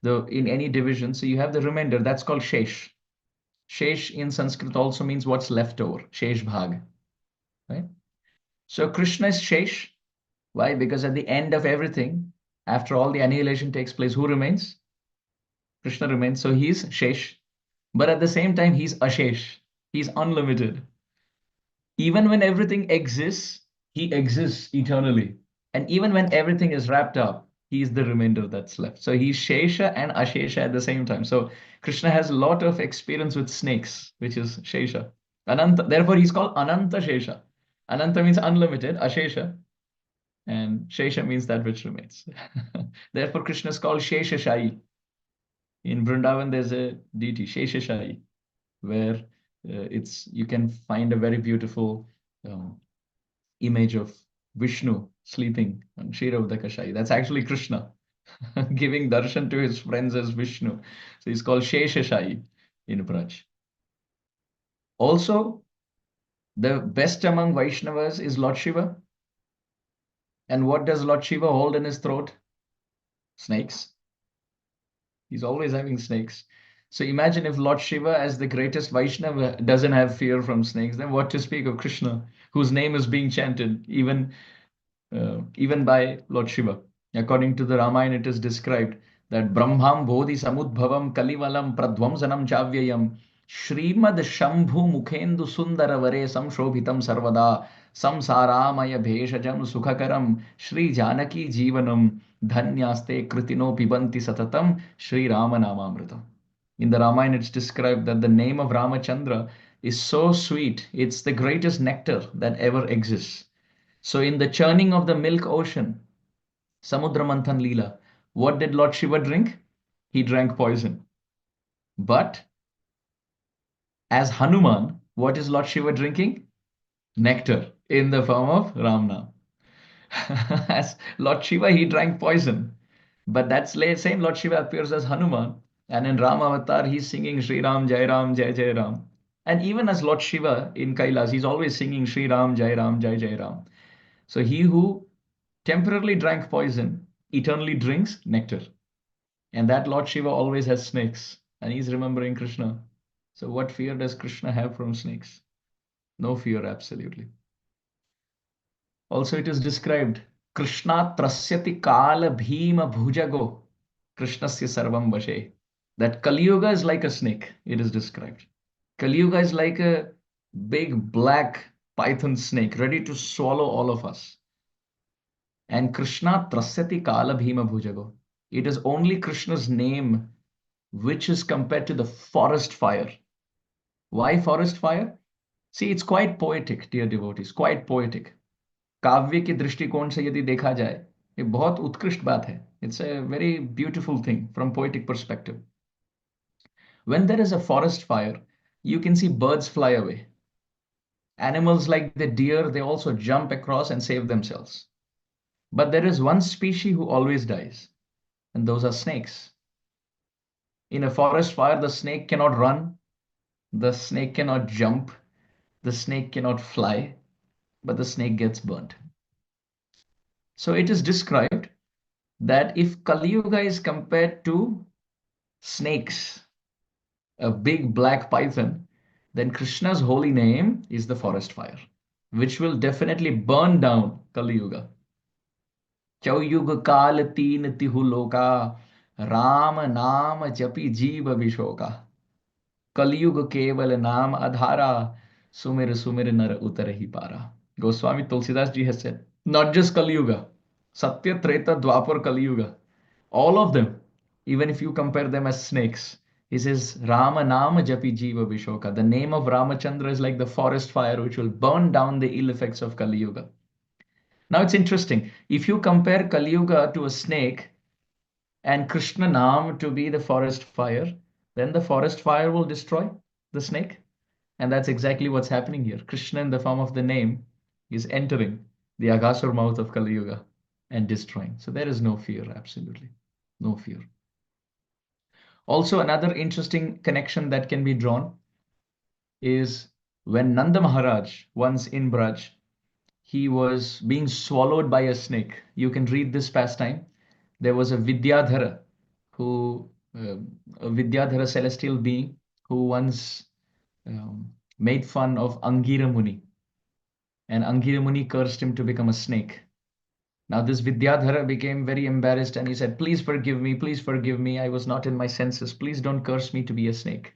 In any division, so you have the remainder. That's called Shesh. Shesh in Sanskrit also means what's left over, Shesh Bhag. Right? So Krishna is Shesh. Why? Because at the end of everything, after all the annihilation takes place, who remains? Krishna remains. So he's Shesh. But at the same time, he's Ashesh. He's unlimited. Even when everything exists, he exists eternally. And even when everything is wrapped up, he is the remainder that's left. So he's Shesha and Ashesha at the same time. So Krishna has a lot of experience with snakes, which is Shesha. Ananta, therefore, he's called Ananta Shesha. Ananta means unlimited, Ashesha. And Shesha means that which remains. Therefore, Krishna is called Shesha Shai. In Vrindavan, there's a deity, Shesha Shai, where you can find a very beautiful image of Vishnu sleeping on Kshiravdakashai. That's actually Krishna giving darshan to his friends as Vishnu. So he's called Sheshashai in Braj. Also, the best among Vaishnavas is Lord Shiva. And what does Lord Shiva hold in his throat? Snakes. He's always having snakes. So imagine if Lord Shiva, as the greatest Vaishnava, doesn't have fear from snakes, then what to speak of Krishna, whose name is being chanted even by Lord Shiva. According to the Ramayana, it is described that Brahmam Bodhi Samudbhavam Kalivalam Pradvamsanam Chavyayam Srimad Shambhu Mukhendu Sundara Vare Samshobhitam Sarvada Samsaramaya Bheshajam Sukhakaram Shri Janaki Jivanam Dhanyaste Kritino Pibanti Satatam Shri Ramanamamritam. In the Ramayana, it's described that the name of Ramachandra is so sweet, it's the greatest nectar that ever exists. So, in the churning of the milk ocean, Samudra Manthan Leela, what did Lord Shiva drink? He drank poison. But as Hanuman, what is Lord Shiva drinking? Nectar in the form of Ramna. As Lord Shiva, he drank poison. But that same Lord Shiva appears as Hanuman. And in Ram Avatar, he's singing Sri Ram, Jai Ram, Jai Jai Ram. And even as Lord Shiva in Kailas, he's always singing Sri Ram, Jai Ram, Jai Jai Ram. So he who temporarily drank poison eternally drinks nectar. And that Lord Shiva always has snakes. And he's remembering Krishna. So what fear does Krishna have from snakes? No fear, absolutely. Also, it is described, Krishna trasyati kala bhima bhujago, Krishnasya sarvam vashe. That Kali Yuga is like a snake, it is described. Kali Yuga is like a big black python snake ready to swallow all of us. And Krishna trasyati kala bhima bhujago. It is only Krishna's name which is compared to the forest fire. Why forest fire? See, it's quite poetic, dear devotees, quite poetic. काव्य के दृष्टिकोण से यदि देखा जाए, ये बहुत उत्कृष्ट बात है. It's a very beautiful thing from poetic perspective. When there is a forest fire, you can see birds fly away. Animals like the deer, they also jump across and save themselves. But there is one species who always dies, and those are snakes. In a forest fire, the snake cannot run, the snake cannot jump, the snake cannot fly, but the snake gets burnt. So it is described that if Kali Yuga is compared to snakes, a big black python, then Krishna's holy name is the forest fire, which will definitely burn down Kali Yuga. Chauyug kal teen tihu loka, Ram naam japi jeeva vishoka. Kaliyug keval naam adhara, sumir sumir nar utarahi para. Goswami Tulsidas ji has said, not just Kali Yuga, Satya, Treta, Dwapar, Kali Yuga, all of them, even if you compare them as snakes, he says, Rama Nama Japi Jiva Vishoka. The name of Ramachandra is like the forest fire which will burn down the ill effects of Kali Yuga. Now it's interesting. If you compare Kali Yuga to a snake and Krishna Nam to be the forest fire, then the forest fire will destroy the snake. And that's exactly what's happening here. Krishna, in the form of the name, is entering the Aghāsura mouth of Kali Yuga and destroying. So there is no fear, absolutely. No fear. Also, another interesting connection that can be drawn is when Nanda Maharaj, once in Braj, he was being swallowed by a snake. You can read this pastime. There was a Vidyadhara, a Vidyadhara celestial being, who once made fun of Angira Muni. And Angira Muni cursed him to become a snake. Now this Vidyadhara became very embarrassed and he said, please forgive me, I was not in my senses, please don't curse me to be a snake.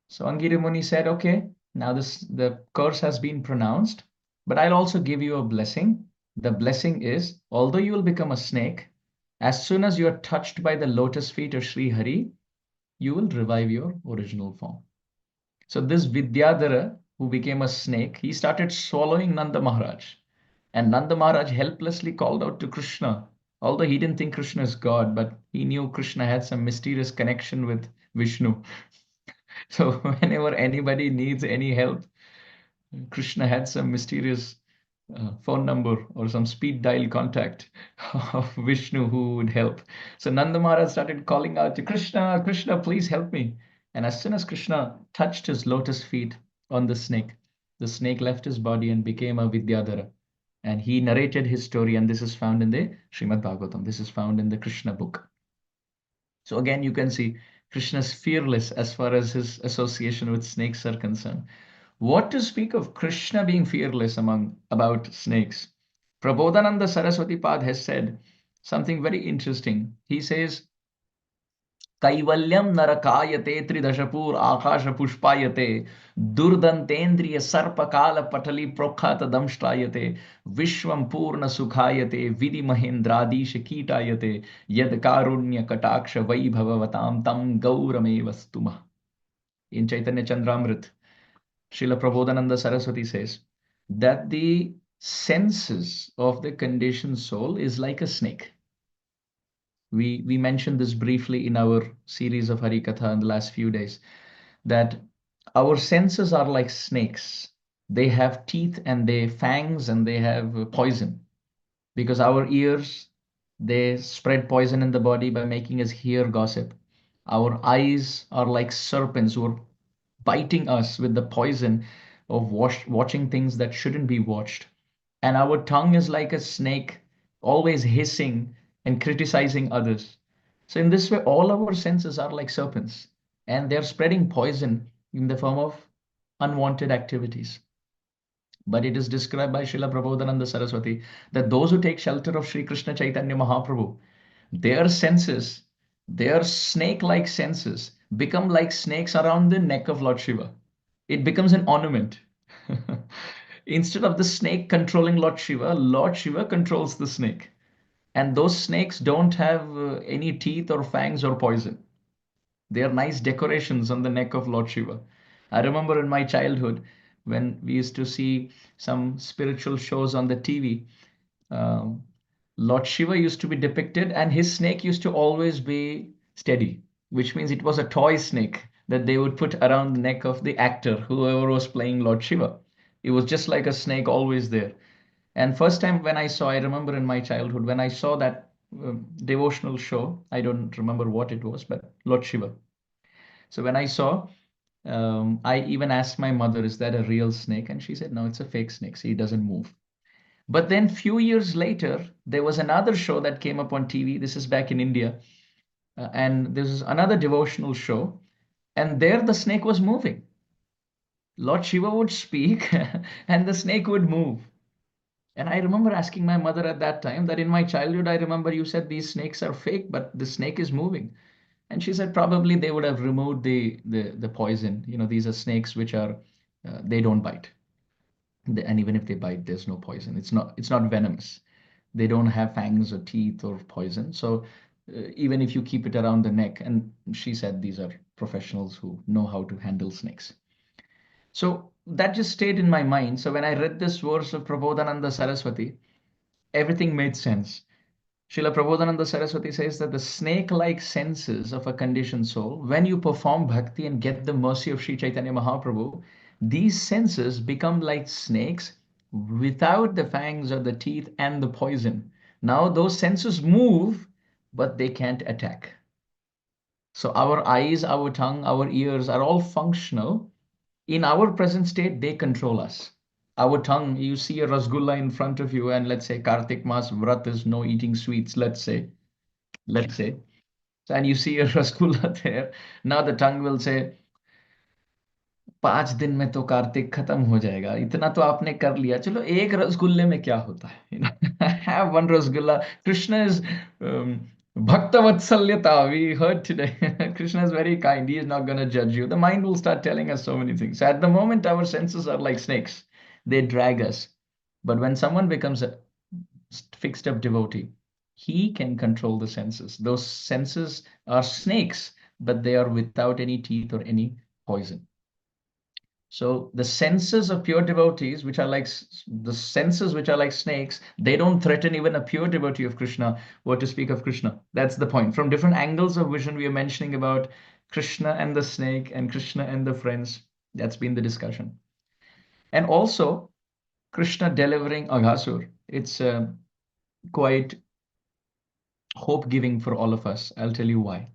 So Angira Muni said, okay, now the curse has been pronounced, but I'll also give you a blessing. The blessing is, although you will become a snake, as soon as you are touched by the lotus feet of Sri Hari, you will revive your original form. So this Vidyadhara, who became a snake, he started swallowing Nanda Maharaj. And Nanda Maharaj helplessly called out to Krishna, although he didn't think Krishna is God, but he knew Krishna had some mysterious connection with Vishnu. So whenever anybody needs any help, Krishna had some mysterious phone number or some speed dial contact of Vishnu who would help. So Nanda Maharaj started calling out to Krishna, Krishna, please help me. And as soon as Krishna touched his lotus feet on the snake left his body and became a Vidyadhara. And he narrated his story, and this is found in the Srimad Bhagavatam. This is found in the Krishna book. So again, you can see Krishna is fearless as far as his association with snakes are concerned. What to speak of Krishna being fearless about snakes? Prabodhananda Saraswati Pad has said something very interesting. He says, Kaivalyam नरकायते त्रिदशपूर आकाश पुष्पायते दुर्दंतेन्द्रिय सर्पकाल पटली प्रोखात दंष्ट्रायते विश्वम पूर्ण सुखायते विधि महेंद्रादीश कीटायते यद कारुण्य कटाक्ष वैभवताम तम गौरमेव स्तुमः. In Chaitanya Chandramrit, Srila Prabodhananda Saraswati says that the senses of the conditioned soul is like a snake. We mentioned this briefly in our series of Harikatha in the last few days, that our senses are like snakes. They have teeth and they fangs and they have poison, because our ears, they spread poison in the body by making us hear gossip. Our eyes are like serpents who are biting us with the poison of watching things that shouldn't be watched. And our tongue is like a snake, always hissing and criticizing others. So, in this way, all our senses are like serpents, and they're spreading poison in the form of unwanted activities. But it is described by Srila Prabodhananda Saraswati that those who take shelter of Sri Krishna Chaitanya Mahaprabhu, their senses, their snake-like senses, become like snakes around the neck of Lord Shiva. It becomes an ornament. Instead of the snake controlling Lord Shiva controls the snake. And those snakes don't have any teeth or fangs or poison. They are nice decorations on the neck of Lord Shiva. I remember in my childhood when we used to see some spiritual shows on the TV, um, Lord Shiva used to be depicted, and his snake used to always be steady, which means it was a toy snake that they would put around the neck of the actor, whoever was playing Lord Shiva. It was just like a snake always there. And first time when I saw, I remember in my childhood, when I saw that devotional show, I don't remember what it was, but Lord Shiva. So when I saw, I even asked my mother, is that a real snake? And she said, no, it's a fake snake. See, it doesn't move. But then few years later, there was another show that came up on TV. This is back in India. And this is another devotional show. And there the snake was moving. Lord Shiva would speak and the snake would move. And I remember asking my mother at that time that in my childhood, I remember you said these snakes are fake, but the snake is moving. And she said probably they would have removed the poison. You know, these are snakes which are, they don't bite. And even if they bite, there's no poison. It's not venomous. They don't have fangs or teeth or poison. So even if you keep it around the neck, and she said these are professionals who know how to handle snakes. So that just stayed in my mind. So when I read this verse of Prabodhananda Saraswati, everything made sense. Srila Prabodhananda Saraswati says that the snake-like senses of a conditioned soul, when you perform bhakti and get the mercy of Sri Chaitanya Mahaprabhu, these senses become like snakes without the fangs or the teeth and the poison. Now those senses move, but they can't attack. So our eyes, our tongue, our ears are all functional. In our present state, they control us. Our tongue, you see a rasgulla in front of you, and let's say Kartik Mas Vrat is no eating sweets, let's say, and you see a rasgulla there. Now the tongue will say, 5 दिन में तो कार्तिक खत्म हो जाएगा, इतना तो आपने कर लिया, चलो एक रसगुल्ले में क्या होता है, have one rasgulla. Krishna is bhakta vatsalyata, we heard today. Krishna is very kind, he is not going to judge you. The mind will start telling us so many things. So at the moment our senses are like snakes, they drag us. But when someone becomes a fixed up devotee, he can control the senses. Those senses are snakes, but they are without any teeth or any poison. So the senses of pure devotees, which are like the senses which are like snakes, they don't threaten even a pure devotee of Krishna, or to speak of Krishna. That's the point. From different angles of vision, we are mentioning about Krishna and the snake and Krishna and the friends. That's been the discussion. And also Krishna delivering Aghāsura. It's quite hope-giving for all of us. I'll tell you why.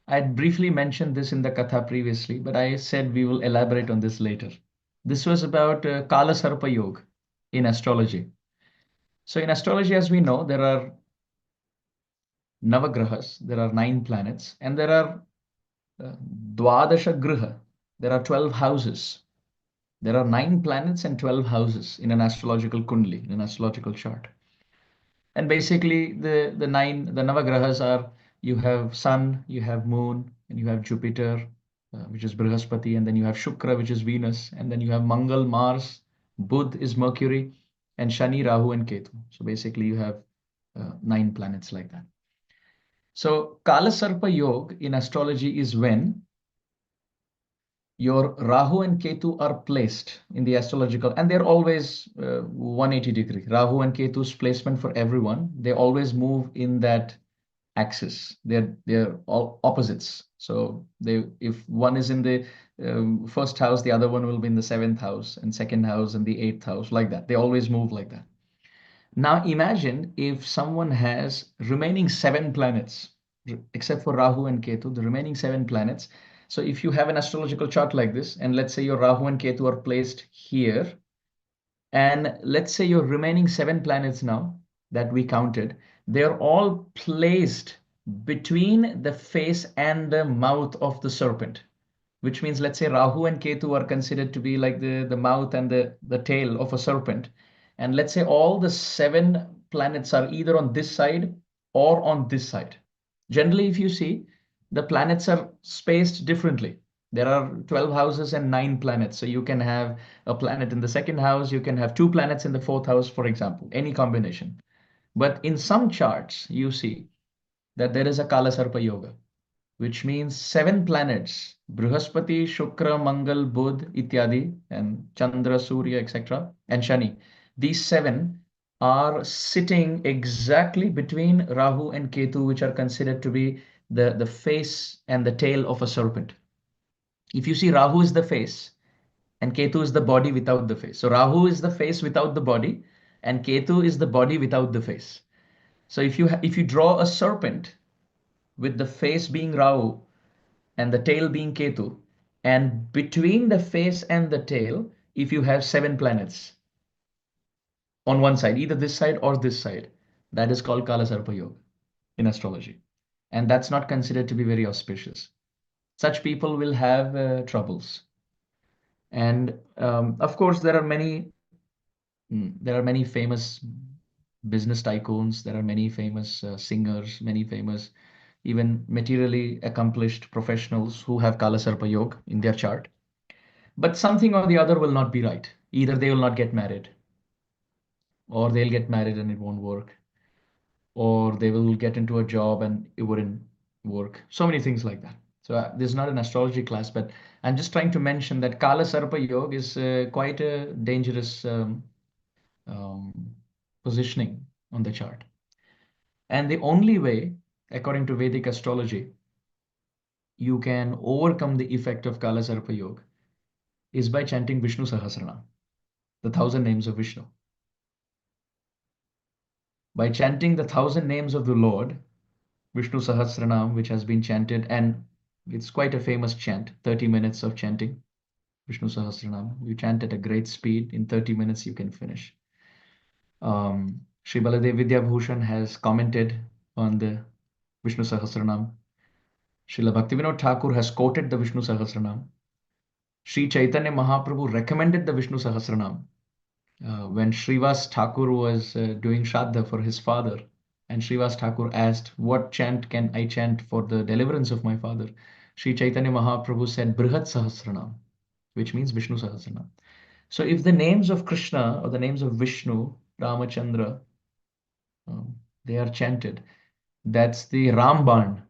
I had briefly mentioned this in the Katha previously, but I said we will elaborate on this later. This was about Kala Sarpa Yoga in astrology. So in astrology, as we know, there are Navagrahas, there are 9 planets, and there are Dwadasha Griha, there are 12 houses. There are 9 planets and 12 houses in an astrological kundli, in an astrological chart. And basically, the Navagrahas are, you have Sun, you have Moon, and you have Jupiter, which is Brihaspati, and then you have Shukra, which is Venus, and then you have Mangal, Mars, Budh is Mercury, and Shani, Rahu, and Ketu. So basically, you have 9 planets like that. So Kala Sarpa Yoga in astrology is when your Rahu and Ketu are placed in the astrological, and they're always 180 degree. Rahu and Ketu's placement for everyone, they always move in that axis. They're all opposites. So if one is in the first house, the other one will be in the seventh house, and second house, and the eighth house, like that. They always move like that. Now imagine if someone has remaining 7 planets, except for Rahu and Ketu, the remaining 7 planets. So if you have an astrological chart like this, and let's say your Rahu and Ketu are placed here, and let's say your remaining 7 planets now that we counted, they're all placed between the face and the mouth of the serpent, which means, let's say Rahu and Ketu are considered to be like the mouth and the tail of a serpent. And let's say all the 7 planets are either on this side or on this side. Generally, if you see, the planets are spaced differently. There are 12 houses and 9 planets. So you can have a planet in the second house, you can have 2 planets in the fourth house, for example, any combination. But in some charts, you see that there is a Kala Sarpa Yoga, which means 7 planets, Brihaspati, Shukra, Mangal, Budh, Ityadi, and Chandra, Surya, etc., and Shani. These 7 are sitting exactly between Rahu and Ketu, which are considered to be the face and the tail of a serpent. If you see, Rahu is the face and Ketu is the body without the face. So Rahu is the face without the body, and Ketu is the body without the face. So if you draw a serpent with the face being Rahu and the tail being Ketu, and between the face and the tail, if you have 7 planets on one side, either this side or this side, that is called Kala Sarpa Yoga in astrology. And that's not considered to be very auspicious. Such people will have troubles. And of course, there are many famous business tycoons, there are many famous singers, many famous, even materially accomplished professionals who have Kala Sarpa Yoga in their chart. But something or the other will not be right. Either they will not get married, or they'll get married and it won't work, or they will get into a job and it wouldn't work. So many things like that. So this is not an astrology class, but I'm just trying to mention that Kala Sarpa Yoga is quite a dangerous um, positioning on the chart. And the only way, according to Vedic astrology, you can overcome the effect of Kala Sarpa Yoga is by chanting Vishnu Sahasranam, the 1,000 names of Vishnu. By chanting the 1,000 names of the Lord, Vishnu Sahasranam, which has been chanted, and it's quite a famous chant, 30 minutes of chanting Vishnu Sahasranam. You chant at a great speed. In 30 minutes, you can finish. Sri Baladev Vidyabhushan has commented on the Vishnu Sahasranam. Srila Bhaktivinoda Thakur has quoted the Vishnu Sahasranam. Sri Chaitanya Mahaprabhu recommended the Vishnu Sahasranam. When Srivas Thakur was doing Shraddha for his father, and Srivas Thakur asked, what chant can I chant for the deliverance of my father? Sri Chaitanya Mahaprabhu said, Brihat Sahasranam, which means Vishnu Sahasranam. So if the names of Krishna or the names of Vishnu, Ramachandra, they are chanted, that's the Ramban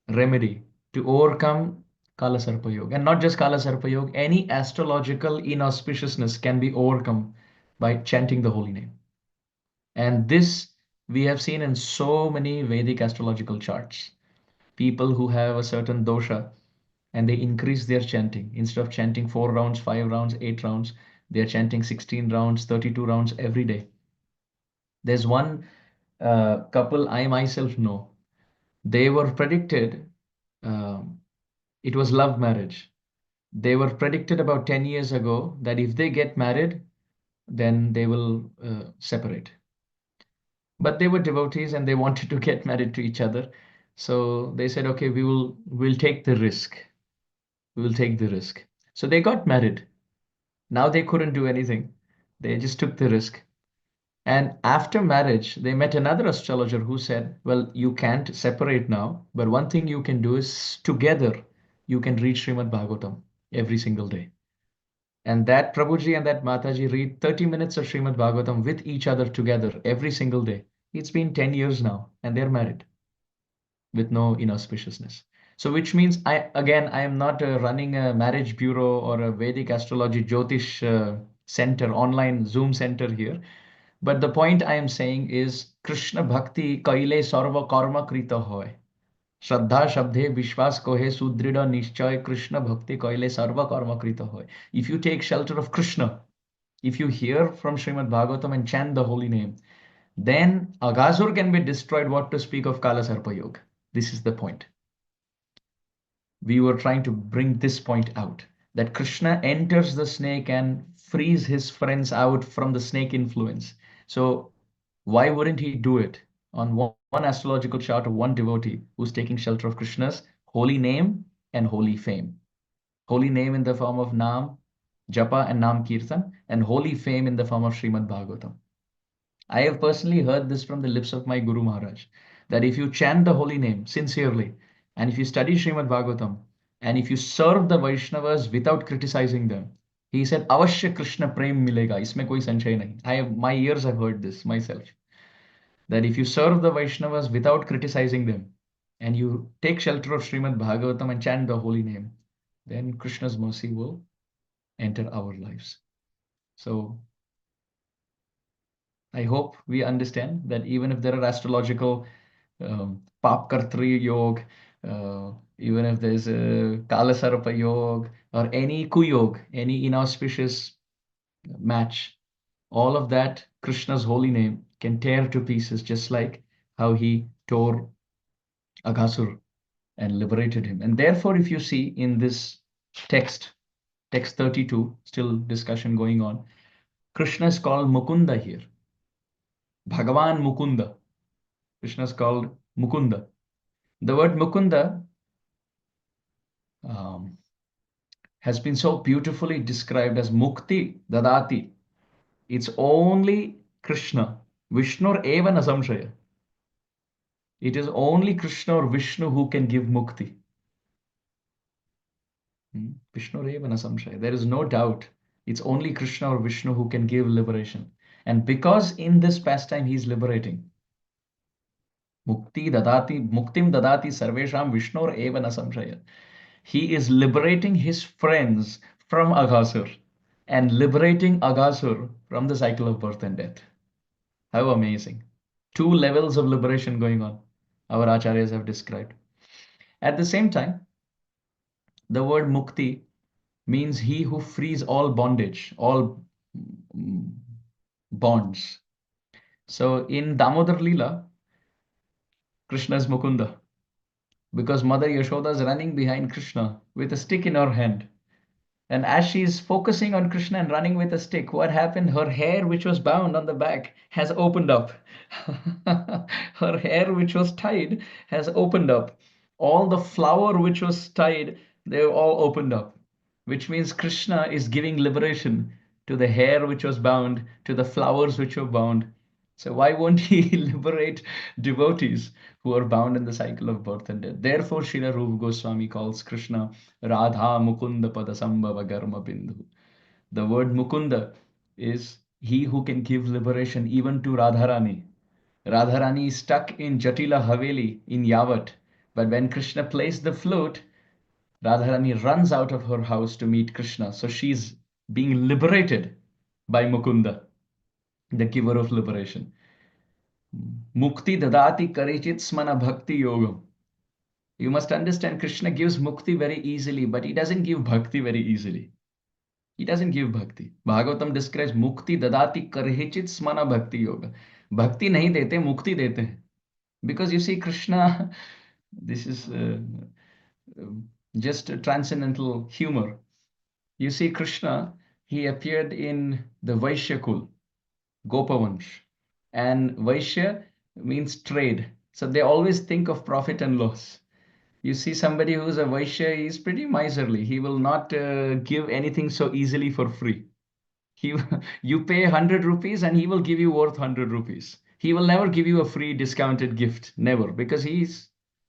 remedy to overcome Kala Sarpa Yoga. And not just Kala Sarpa Yoga, any astrological inauspiciousness can be overcome by chanting the holy name. And this we have seen in so many Vedic astrological charts. People who have a certain dosha and they increase their chanting. Instead of chanting 4 rounds, 5 rounds, 8 rounds, they are chanting 16 rounds, 32 rounds every day. There's one couple I myself know. They were predicted, it was love marriage. They were predicted about 10 years ago that if they get married, then they will separate. But they were devotees and they wanted to get married to each other. So they said, okay, we'll take the risk. We will take the risk. So they got married. Now they couldn't do anything. They just took the risk. And after marriage, they met another astrologer who said, well, you can't separate now, but one thing you can do is together you can read Srimad Bhagavatam every single day. And that Prabhuji and that Mataji read 30 minutes of Srimad Bhagavatam with each other together every single day. It's been 10 years now, and they're married with no inauspiciousness. So, which means I am not running a marriage bureau or a Vedic astrology Jyotish center, online Zoom center here. But the point I am saying is Krishna Bhakti kaile sarva karma krita hoy. Shraddha Shabde Vishwas Kohe Sudrida Nishchay Krishna Bhakti Kaile Sarva Karma Krita Hoy. If you take shelter of Krishna, if you hear from Srimad Bhagavatam and chant the holy name, then Aghāsura can be destroyed. What to speak of Kala Sarpa Yoga? This is the point. We were trying to bring this point out that Krishna enters the snake and frees his friends out from the snake influence. So why wouldn't he do it on one astrological chart of one devotee who's taking shelter of Krishna's holy name and holy fame? Holy name in the form of Nam, Japa and Nam Kirtan, and holy fame in the form of Srimad Bhagavatam. I have personally heard this from the lips of my Guru Maharaj, that if you chant the holy name sincerely, and if you study Srimad Bhagavatam, and if you serve the Vaishnavas without criticizing them, he said, Avashya Krishna Prem milega, isme koi sanchay nahi. My ears have heard this myself, that if you serve the Vaishnavas without criticizing them, and you take shelter of Srimad Bhagavatam and chant the holy name, then Krishna's mercy will enter our lives. So I hope we understand that even if there are astrological Papkartri Yog, even if there's a Kalasarpa Yog or any Kuyog, any inauspicious match, all of that, Krishna's holy name can tear to pieces, just like how he tore Aghāsura and liberated him. And therefore, if you see in this text 32, still discussion going on, Krishna is called Mukunda here. Bhagavan Mukunda. Krishna is called Mukunda. The word Mukunda has been so beautifully described as Mukti Dadati. It's only Krishna. Vishnur eva na samshaya. It is only Krishna or Vishnu who can give Mukti. Vishnur eva na samshaya. There is no doubt. It's only Krishna or Vishnu who can give liberation. And because in this pastime he is liberating, Muktim dadati sarvesham Vishnur eva na samshaya. He is liberating his friends from Aghāsura and liberating Aghāsura from the cycle of birth and death. How amazing. Two levels of liberation going on, our acharyas have described. At the same time, the word mukti means he who frees all bondage, all bonds. So in Damodar Leela, Krishna is Mukunda, because Mother Yashoda is running behind Krishna with a stick in her hand. And as she is focusing on Krishna and running with a stick, what happened? Her hair, which was bound on the back, has opened up. Her hair, which was tied, has opened up. All the flower which was tied, they all opened up, which means Krishna is giving liberation to the hair which was bound, to the flowers which were bound. So why won't he liberate devotees who are bound in the cycle of birth and death? Therefore, Srila Rupa Goswami calls Krishna Radha Mukunda Padasambhava Garma Bindhu. The word Mukunda is he who can give liberation even to Radharani. Radharani is stuck in Jatila Haveli in Yavat. But when Krishna plays the flute, Radharani runs out of her house to meet Krishna. So she's being liberated by Mukunda, the giver of liberation. Mukti dadati karichit smana bhakti yogam. You must understand Krishna gives mukti very easily, but he doesn't give bhakti very easily. He doesn't give bhakti. Bhagavatam describes mukti dadati karichit smana bhakti yoga. Bhakti nahi dete, mukti dete hain. Because you see Krishna, this is just a transcendental humor. You see Krishna, he appeared in the Vaishya Kul, Gopavansh. And Vaishya means trade. So they always think of profit and loss. You see somebody who's a Vaishya, he's pretty miserly. He will not give anything so easily for free. You pay 100 rupees and he will give you worth 100 rupees. He will never give you a free discounted gift, never, because he's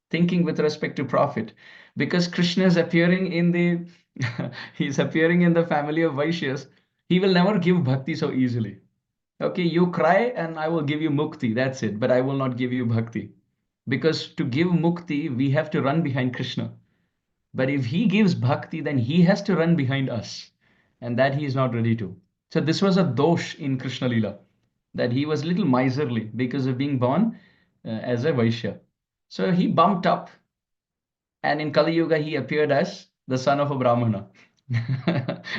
thinking with respect to profit. Because Krishna is appearing in the he's appearing in the family of Vaishyas, he will never give bhakti so easily. Okay, you cry and I will give you mukti, that's it, but I will not give you bhakti. Because to give mukti, we have to run behind Krishna. But if he gives bhakti, then he has to run behind us, and that he is not ready to. So this was a dosh in Krishna Lila, that he was a little miserly because of being born as a Vaishya. So he bumped up, and in Kali Yuga he appeared as the son of a Brahmana,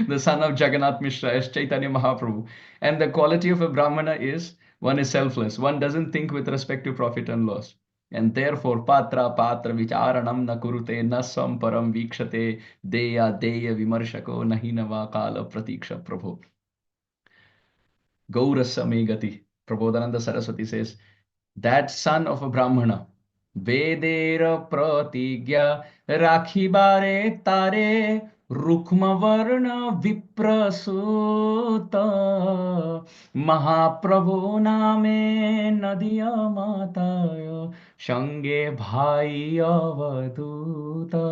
the son of Jagannath Mishra, as Chaitanya Mahaprabhu. And the quality of a Brahmana is one is selfless. One doesn't think with respect to profit and loss. And therefore, patra vicharanam na kurute na param vikshate deya deya vimarshako nahi nava kala pratiksha prabhu. Gaurasa megati. Prabodhananda Saraswati says, that son of a Brahmana, Vedera pratigya rakhibare tare rukma varna viprasuta Mahaprabhu name nadiya mataya Shange bhai avaduta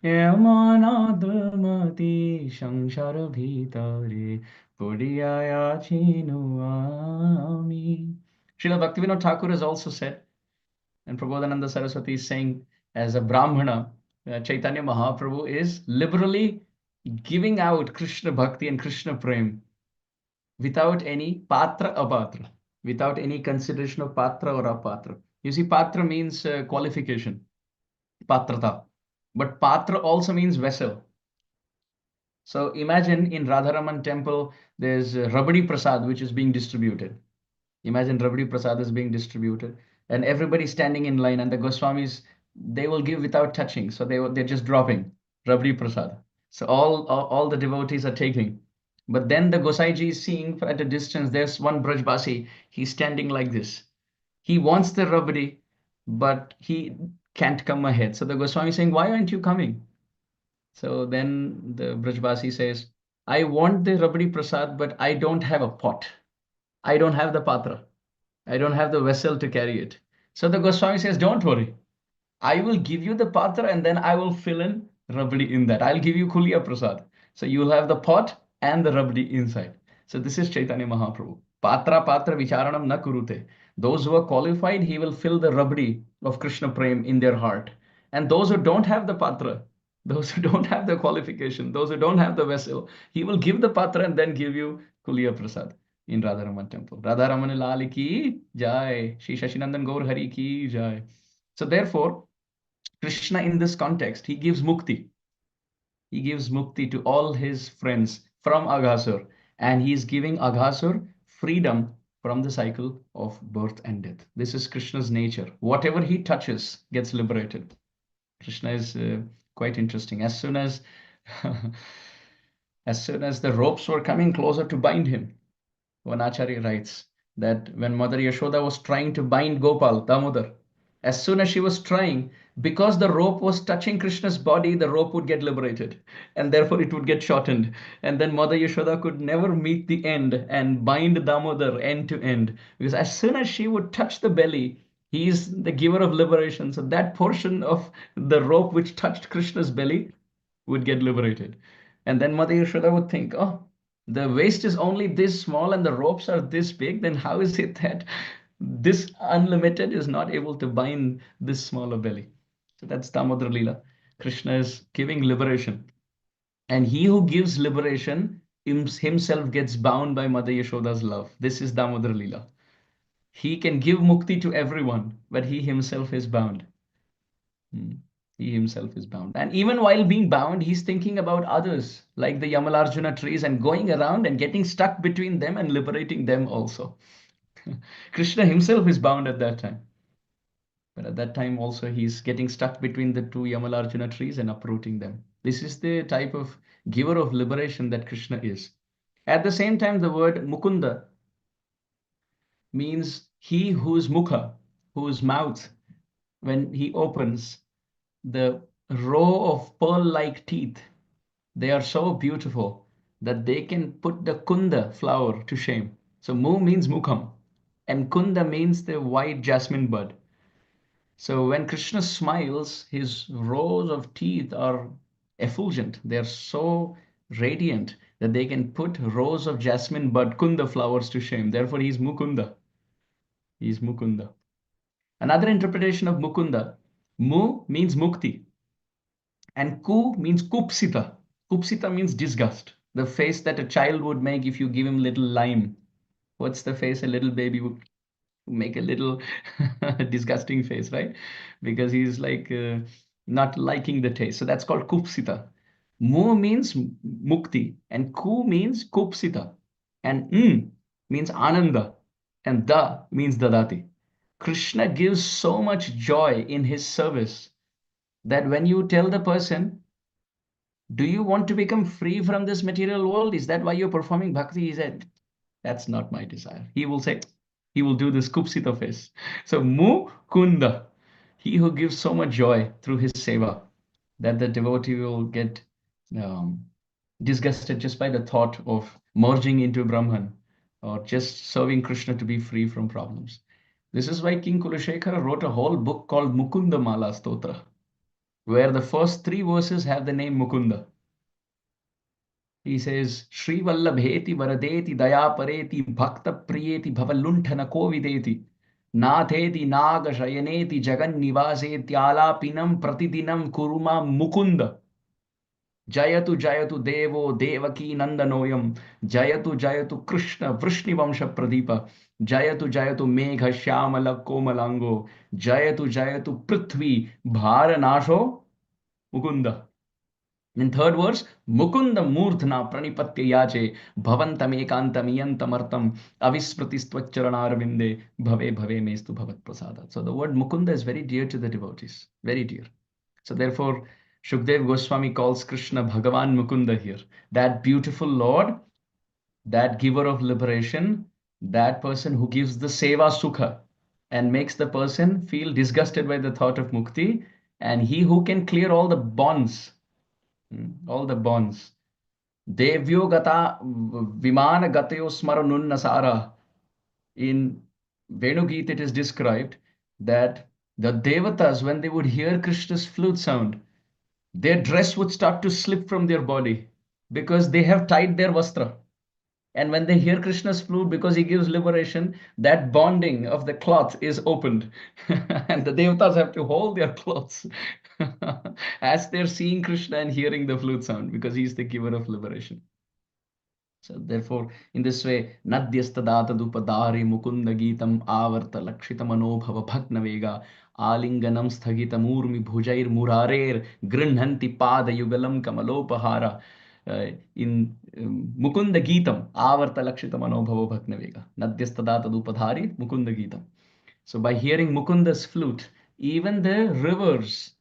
Yamanadmati Shanshar bhitare Pudiyaya chinu ami. Srila Bhaktivinoda Thakur has also said, and Prabodhananda Saraswati is saying, as a Brahmana, Chaitanya Mahaprabhu is liberally giving out Krishna Bhakti and Krishna Prem without any patra apatra, without any consideration of patra or apatra. You see, patra means qualification, patrata, but patra also means vessel. So imagine in Radharaman temple, there's Rabadi Prasad, which is being distributed. Imagine Rabdi Prasad is being distributed and everybody standing in line, and the Goswamis, they will give without touching. So they're just dropping Rabdi Prasad. So all the devotees are taking. But then the Gosaiji is seeing at a distance, there's one Brajbasi, he's standing like this. He wants the Rabdi, but he can't come ahead. So the Goswami is saying, why aren't you coming? So then the Brajbasi says, I want the Rabdi Prasad, but I don't have a pot. I don't have the patra. I don't have the vessel to carry it. So the Goswami says, don't worry. I will give you the patra and then I will fill in rabdi in that. I'll give you Kuliya Prasad. So you'll have the pot and the rabdi inside. So this is Chaitanya Mahaprabhu. Patra vicharanam na kurute. Those who are qualified, he will fill the rabdi of Krishna Prem in their heart. And those who don't have the patra, those who don't have the qualification, those who don't have the vessel, he will give the patra and then give you Kuliya Prasad in Radharaman temple. Radharaman Lal ki jai. Shri Shashinandan Gaur Hari ki jai. So therefore, Krishna in this context, he gives mukti. He gives mukti to all his friends from Aghāsura, and he is giving Aghāsura freedom from the cycle of birth and death. This is Krishna's nature. Whatever he touches gets liberated. Krishna is quite interesting. As soon as the ropes were coming closer to bind him, one Acharya writes that when Mother Yashoda was trying to bind Gopal, Damodar, as soon as she was trying, because the rope was touching Krishna's body, the rope would get liberated and therefore it would get shortened. And then Mother Yashoda could never meet the end and bind Damodar end to end, because as soon as she would touch the belly, he is the giver of liberation. So that portion of the rope which touched Krishna's belly would get liberated. And then Mother Yashoda would think, oh, the waist is only this small and the ropes are this big, then how is it that this unlimited is not able to bind this smaller belly? So that's Damodar Leela. Krishna is giving liberation. And he who gives liberation himself gets bound by Mother Yashoda's love. This is Damodar Leela. He can give mukti to everyone, but he himself is bound. He himself is bound. And even while being bound, he's thinking about others, like the Yamalarjuna trees, and going around and getting stuck between them and liberating them also. Krishna himself is bound at that time. But at that time also, he's getting stuck between the two Yamalarjuna trees and uprooting them. This is the type of giver of liberation that Krishna is. At the same time, the word Mukunda means he whose mukha, whose mouth, when he opens, the row of pearl-like teeth, they are so beautiful that they can put the kunda flower to shame. So mu means mukham, and kunda means the white jasmine bud. So when Krishna smiles, his rows of teeth are effulgent. They are so radiant that they can put rows of jasmine bud kunda flowers to shame. Therefore, he is Mukunda. He is Mukunda. Another interpretation of Mukunda, Mu means mukti, and Ku means kupsita. Kupsita means disgust. The face that a child would make if you give him little lime. What's the face a little baby would make? A little disgusting face, right? Because he's like not liking the taste. So that's called kupsita. Mu means mukti, and ku means kupsita, and means ananda, and da means dadati. Krishna gives so much joy in his service that when you tell the person, do you want to become free from this material world? Is that why you're performing bhakti? He said, that's not my desire. He will say, he will do this kupsita face. So Mukunda, he who gives so much joy through his seva that the devotee will get um, disgusted just by the thought of merging into Brahman or just serving Krishna to be free from problems. This is why King Kulashekara wrote a whole book called Mukunda Mala Stotra, where the first three verses have the name Mukunda. He says, Shri Vallabheti Varadeti Dayapareti Bhakta Priyeti Bhavalunthana Kovideti Natheti Naga Shayaneti Jagan Nivaseti Alapinam Pratidinam Kuruma Mukunda Jayatu Jayatu Devo Devaki Nandanoyam Jayatu Jayatu Krishna Vrishnivansha Pradipa Jayatu Jayatu Megha Shyamala Komalango Jayatu Jayatu Prithvi Bharanasho Mukunda. In third verse, Mukunda Murthna Pranipatya Yache Bhavantam Ekantam Iyantamartam Avispratistvaccharanarvinde Bhave Bhave Mestu Bhavat Prasada. So the word Mukunda is very dear to the devotees, very dear. So therefore, Shukdev Goswami calls Krishna Bhagavan Mukunda here. That beautiful Lord, that giver of liberation, that person who gives the seva sukha and makes the person feel disgusted by the thought of mukti, and he who can clear all the bonds, all the bonds. Devyo gata vimana gatayo smaranun. In Venugit, it is described that the devatas, when they would hear Krishna's flute sound, their dress would start to slip from their body because they have tied their vastra. And when they hear Krishna's flute, because he gives liberation, that bonding of the cloth is opened. And the devatas have to hold their clothes as they're seeing Krishna and hearing the flute sound because he's the giver of liberation. So therefore, in this way, Nadyastadata Dupadari Mukunda Geetam Avarta Lakshita Manobhava Bhakna Vega Alinganam Sthagita Murmi Bhujair Murarer Grinhanti Pada Yugalam Kamalopahara. In Mukunda Geetam Avarta Lakshita Manobhava Bhakna Vega Nadyastadata Dupadari Mukunda Geetam. So by hearing Mukunda's flute, even the rivers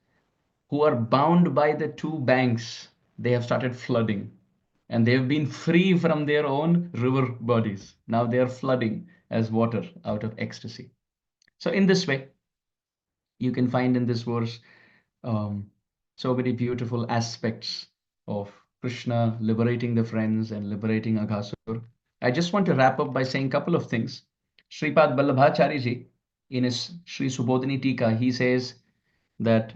who are bound by the two banks, they have started flooding and they've been free from their own river bodies. Now they are flooding as water out of ecstasy. So in this way, you can find in this verse um, so many beautiful aspects of Krishna liberating the friends and liberating Aghasur. I just want to wrap up by saying a couple of things. Sripad Vallabhacharya ji, in his Sri Subodhini Tika, he says that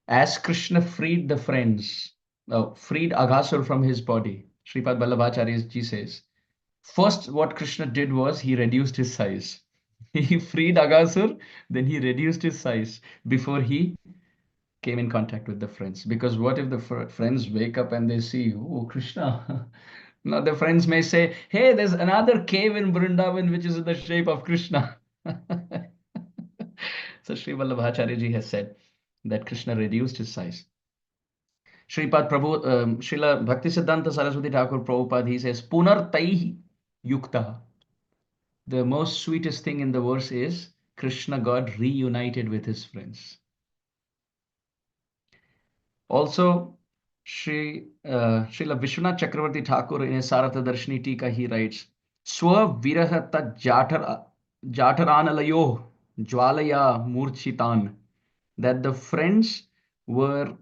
as Krishna freed the friends, freed Aghasur from his body, Sripad Vallabhacharya ji says, first what Krishna did was he reduced his size. He freed Aghasur, then he reduced his size before he came in contact with the friends. Because what if the friends wake up and they see, oh, Krishna? Now the friends may say, hey, there's another cave in Vrindavan which is in the shape of Krishna. So Sri Vallabhacharya ji has said that Krishna reduced his size. Sripad Prabhu, Srila Bhaktisiddhanta Saraswati Thakur Prabhupada, he says, Punartaihi Yukta. The most sweetest thing in the verse is Krishna got reunited with his friends. Also, Srila Vishwanath Chakravarti Thakur in his Sarata Darshini Tika, he writes, Swa virahata jataranayo jwalaya murchitan. That the friends were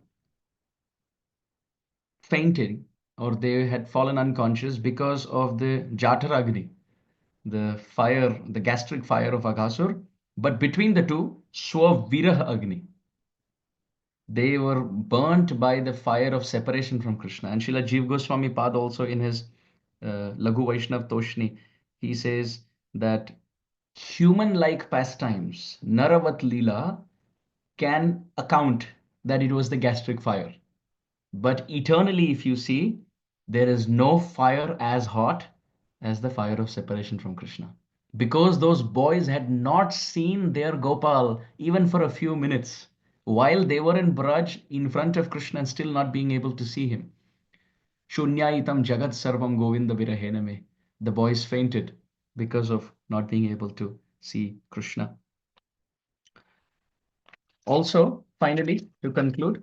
fainting or they had fallen unconscious because of the Jataragni, the fire, the gastric fire of Aghasur. But between the two, Swavirah Agni. They were burnt by the fire of separation from Krishna. And Srila Jiva Goswami Pad also in his Laghu Vaishnav Toshni, he says that human-like pastimes, Naravat Leela, can account that it was the gastric fire. But eternally, if you see, there is no fire as hot as the fire of separation from Krishna. Because those boys had not seen their Gopal even for a few minutes, while they were in Braj in front of Krishna and still not being able to see him. Shunyaitam Jagat Sarvam Govinda Virahename. The boys fainted because of not being able to see Krishna. Also, finally, to conclude,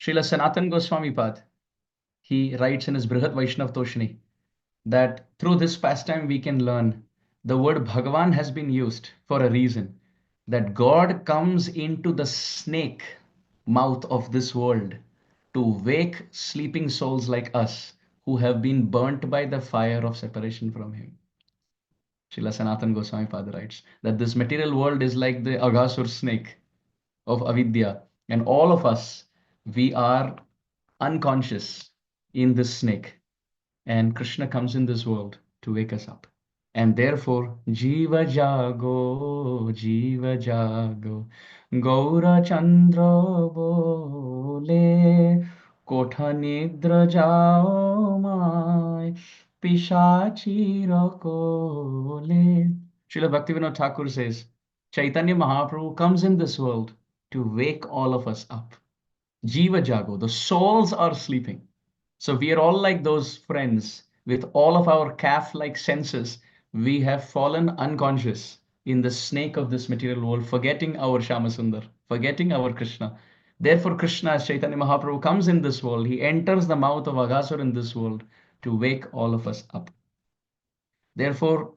Srila Sanatan Goswami Pad, he writes in his Brihat Vaishnav Toshni that through this pastime we can learn the word Bhagavan has been used for a reason, that God comes into the snake mouth of this world to wake sleeping souls like us who have been burnt by the fire of separation from him. Srila Sanatan Goswami Pada writes that this material world is like the Aghasur snake of avidya, and all of us, we are unconscious in this snake, and Krishna comes in this world to wake us up. And therefore, Jiva Jago, Gaura Chandra Bole, Kotha Nidra Jao Mai, Pishachira Kole. Srila Bhaktivinoda Thakur says, Chaitanya Mahaprabhu comes in this world to wake all of us up. Jiva Jago, the souls are sleeping. So we are all like those friends with all of our calf-like senses. We have fallen unconscious in the snake of this material world, forgetting our Shyamasundar, forgetting our Krishna. Therefore, Krishna, as Chaitanya Mahaprabhu, comes in this world. He enters the mouth of Aghasur in this world to wake all of us up. Therefore,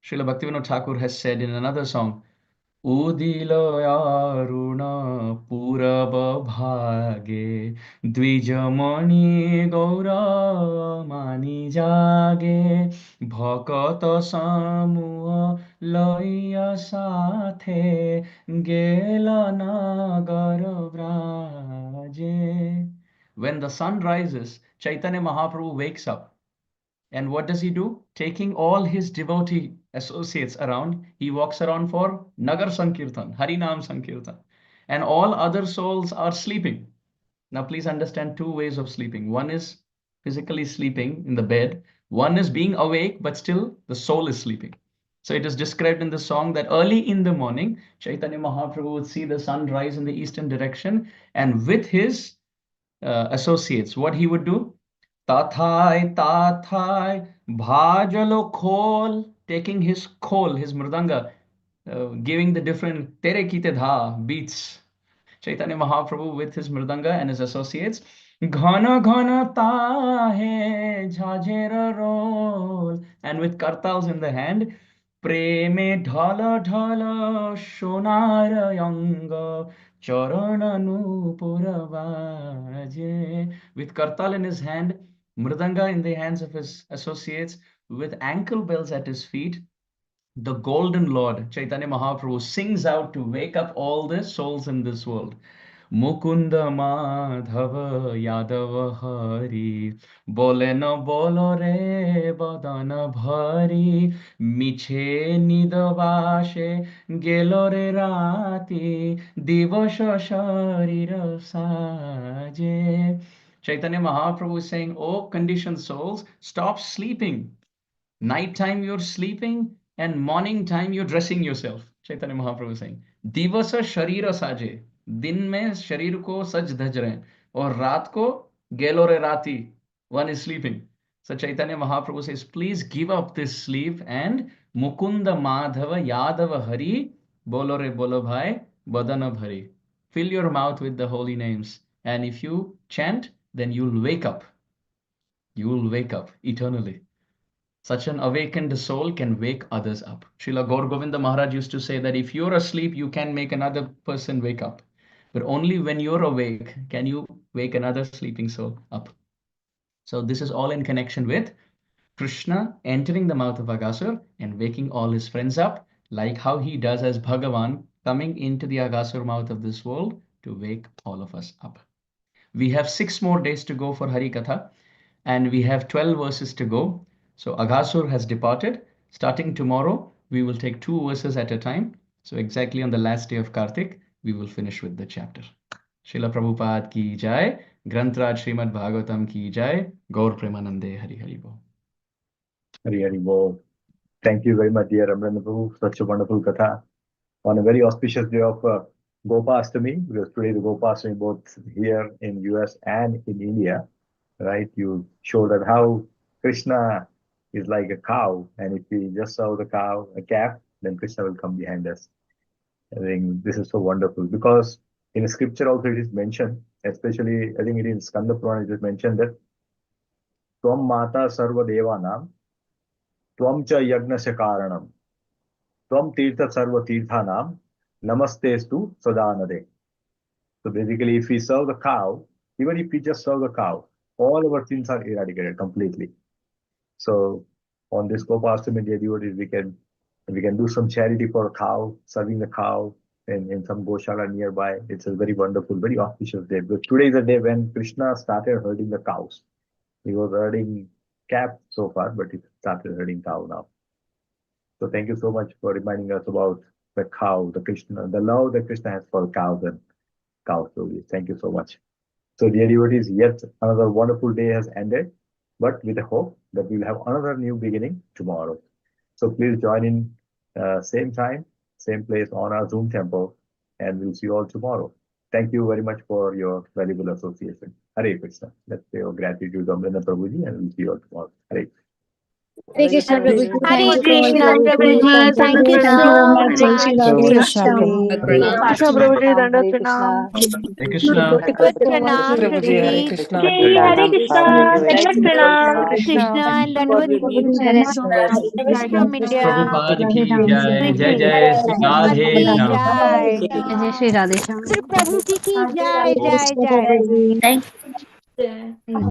Srila Bhaktivinoda Thakur has said in another song, उदिल Arun पूरब भागे द्विजमणि गौर मानि जागे भकत समूह लैया साथे गेल नगर ब्राजे. When the sun rises, Chaitanya Mahaprabhu wakes up. And what does he do? Taking all his devotee associates around, he walks around for Nagar Sankirtan, Harinam Sankirtan. And all other souls are sleeping. Now, please understand two ways of sleeping. One is physically sleeping in the bed. One is being awake, but still the soul is sleeping. So it is described in the song that early in the morning, Chaitanya Mahaprabhu would see the sun rise in the eastern direction. And with his associates, what he would do? Tathai, tathai, bhajalo khol, taking his khol, his mridanga, giving the different tere kite dha beats. Chaitanya Mahaprabhu with his mridanga and his associates. Ghana ghana tahe jhajera roll, and with kartals in the hand. Preme dhala dhala shonar yanga charananu puravaje. With kartal in his hand, mridanga in the hands of his associates, with ankle bells at his feet, the golden Lord, Chaitanya Mahaprabhu, sings out to wake up all the souls in this world. Mukunda Madhava Yadava Hari, Bole na bolo re badana bhari, Miche nidavashe gelo re rati, Divasha sharira saje. Chaitanya Mahaprabhu is saying, oh conditioned souls, stop sleeping. Nighttime you're sleeping and morning time you're dressing yourself. Chaitanya Mahaprabhu is saying, Divasa Sharira Saje. दिन में शरीर को सज धज रहे हैं और रात को गेलो रे राती, one is sleeping. So Chaitanya Mahaprabhu says, please give up this sleep and Mukunda Madhava Yadava Hari, bolo re bolo bhai, badana bhari. Fill your mouth with the holy names, and if you chant, then you'll wake up. You will wake up eternally. Such an awakened soul can wake others up. Srila Gaur Govinda Maharaj used to say that if you're asleep, you can make another person wake up. But only when you're awake can you wake another sleeping soul up. So this is all in connection with Krishna entering the mouth of Aghasur and waking all his friends up, like how he does as Bhagavan coming into the Aghasur mouth of this world to wake all of us up. We have 6 more days to go for Hari Katha, and we have 12 verses to go. So Aghasur has departed. Starting tomorrow, we will take 2 verses at a time. So exactly on the last day of Kartik, we will finish with the chapter. Srila Prabhupada ki jai, Grantraj Srimad Bhagavatam ki jai, Gaur Premanande Hari Hari Bo. Hari Hari Bo. Thank you very much, dear Amarendra Prabhu. Such a wonderful katha on a very auspicious day of Gopastami, because today the Gopastami both here in US and in India, right? You show that how Krishna is like a cow, and if we just serve the cow a calf, then Krishna will come behind us. I think this is so wonderful because in the scripture also it is mentioned, especially I think it is Skanda Purana, it is mentioned that Tvam Mata Sarva Devanam, Tvam Cha Yagnasya Karanam, Tvam Tirtha Sarva Tirthanam, Namastestu Sadanade. So basically, if we serve the cow, even if we just serve the cow, all our sins are eradicated completely. So on this Gopastami day, devotees, we can do some charity for a cow, serving the cow in some Goshala nearby. It's a very wonderful, very auspicious day. Because today is the day when Krishna started herding the cows. He was herding calf so far, but he started herding cow now. So thank you so much for reminding us about the cow, the Krishna, the love that Krishna has for cows and cow stories. Thank you so much. So dear devotees, yet another wonderful day has ended, but with the hope that we will have another new beginning tomorrow. So please join in same time, same place on our Zoom temple, and we'll see you all tomorrow. Thank you very much for your valuable association. Hare Krishna. Let's say our gratitude to Amarendra Prabhuji, and we'll see you all tomorrow. Hare Krishna. Hare Krishna Prabhuji. Hare Thank you Krishna so much. Prabhuji, thank you Thank you so so much. Jai Shri much. Radhe. Krishna Krishna Prabhuji, Danda Pranam. Hare Krishna. Dandavat Pranam, Prabhuji, Hare Prabhuji. Krishna. Jai Hare Krishna, Dandavat Pranam, Hare Krishna. Krishna and Dandavat from India. Prabhupada ki jai, jai jai Sri Radhe Ki Shyam. jai. Jai Shri Radhe Shyam. Sri Prabhuji ki jai, jai, jai. Thank you.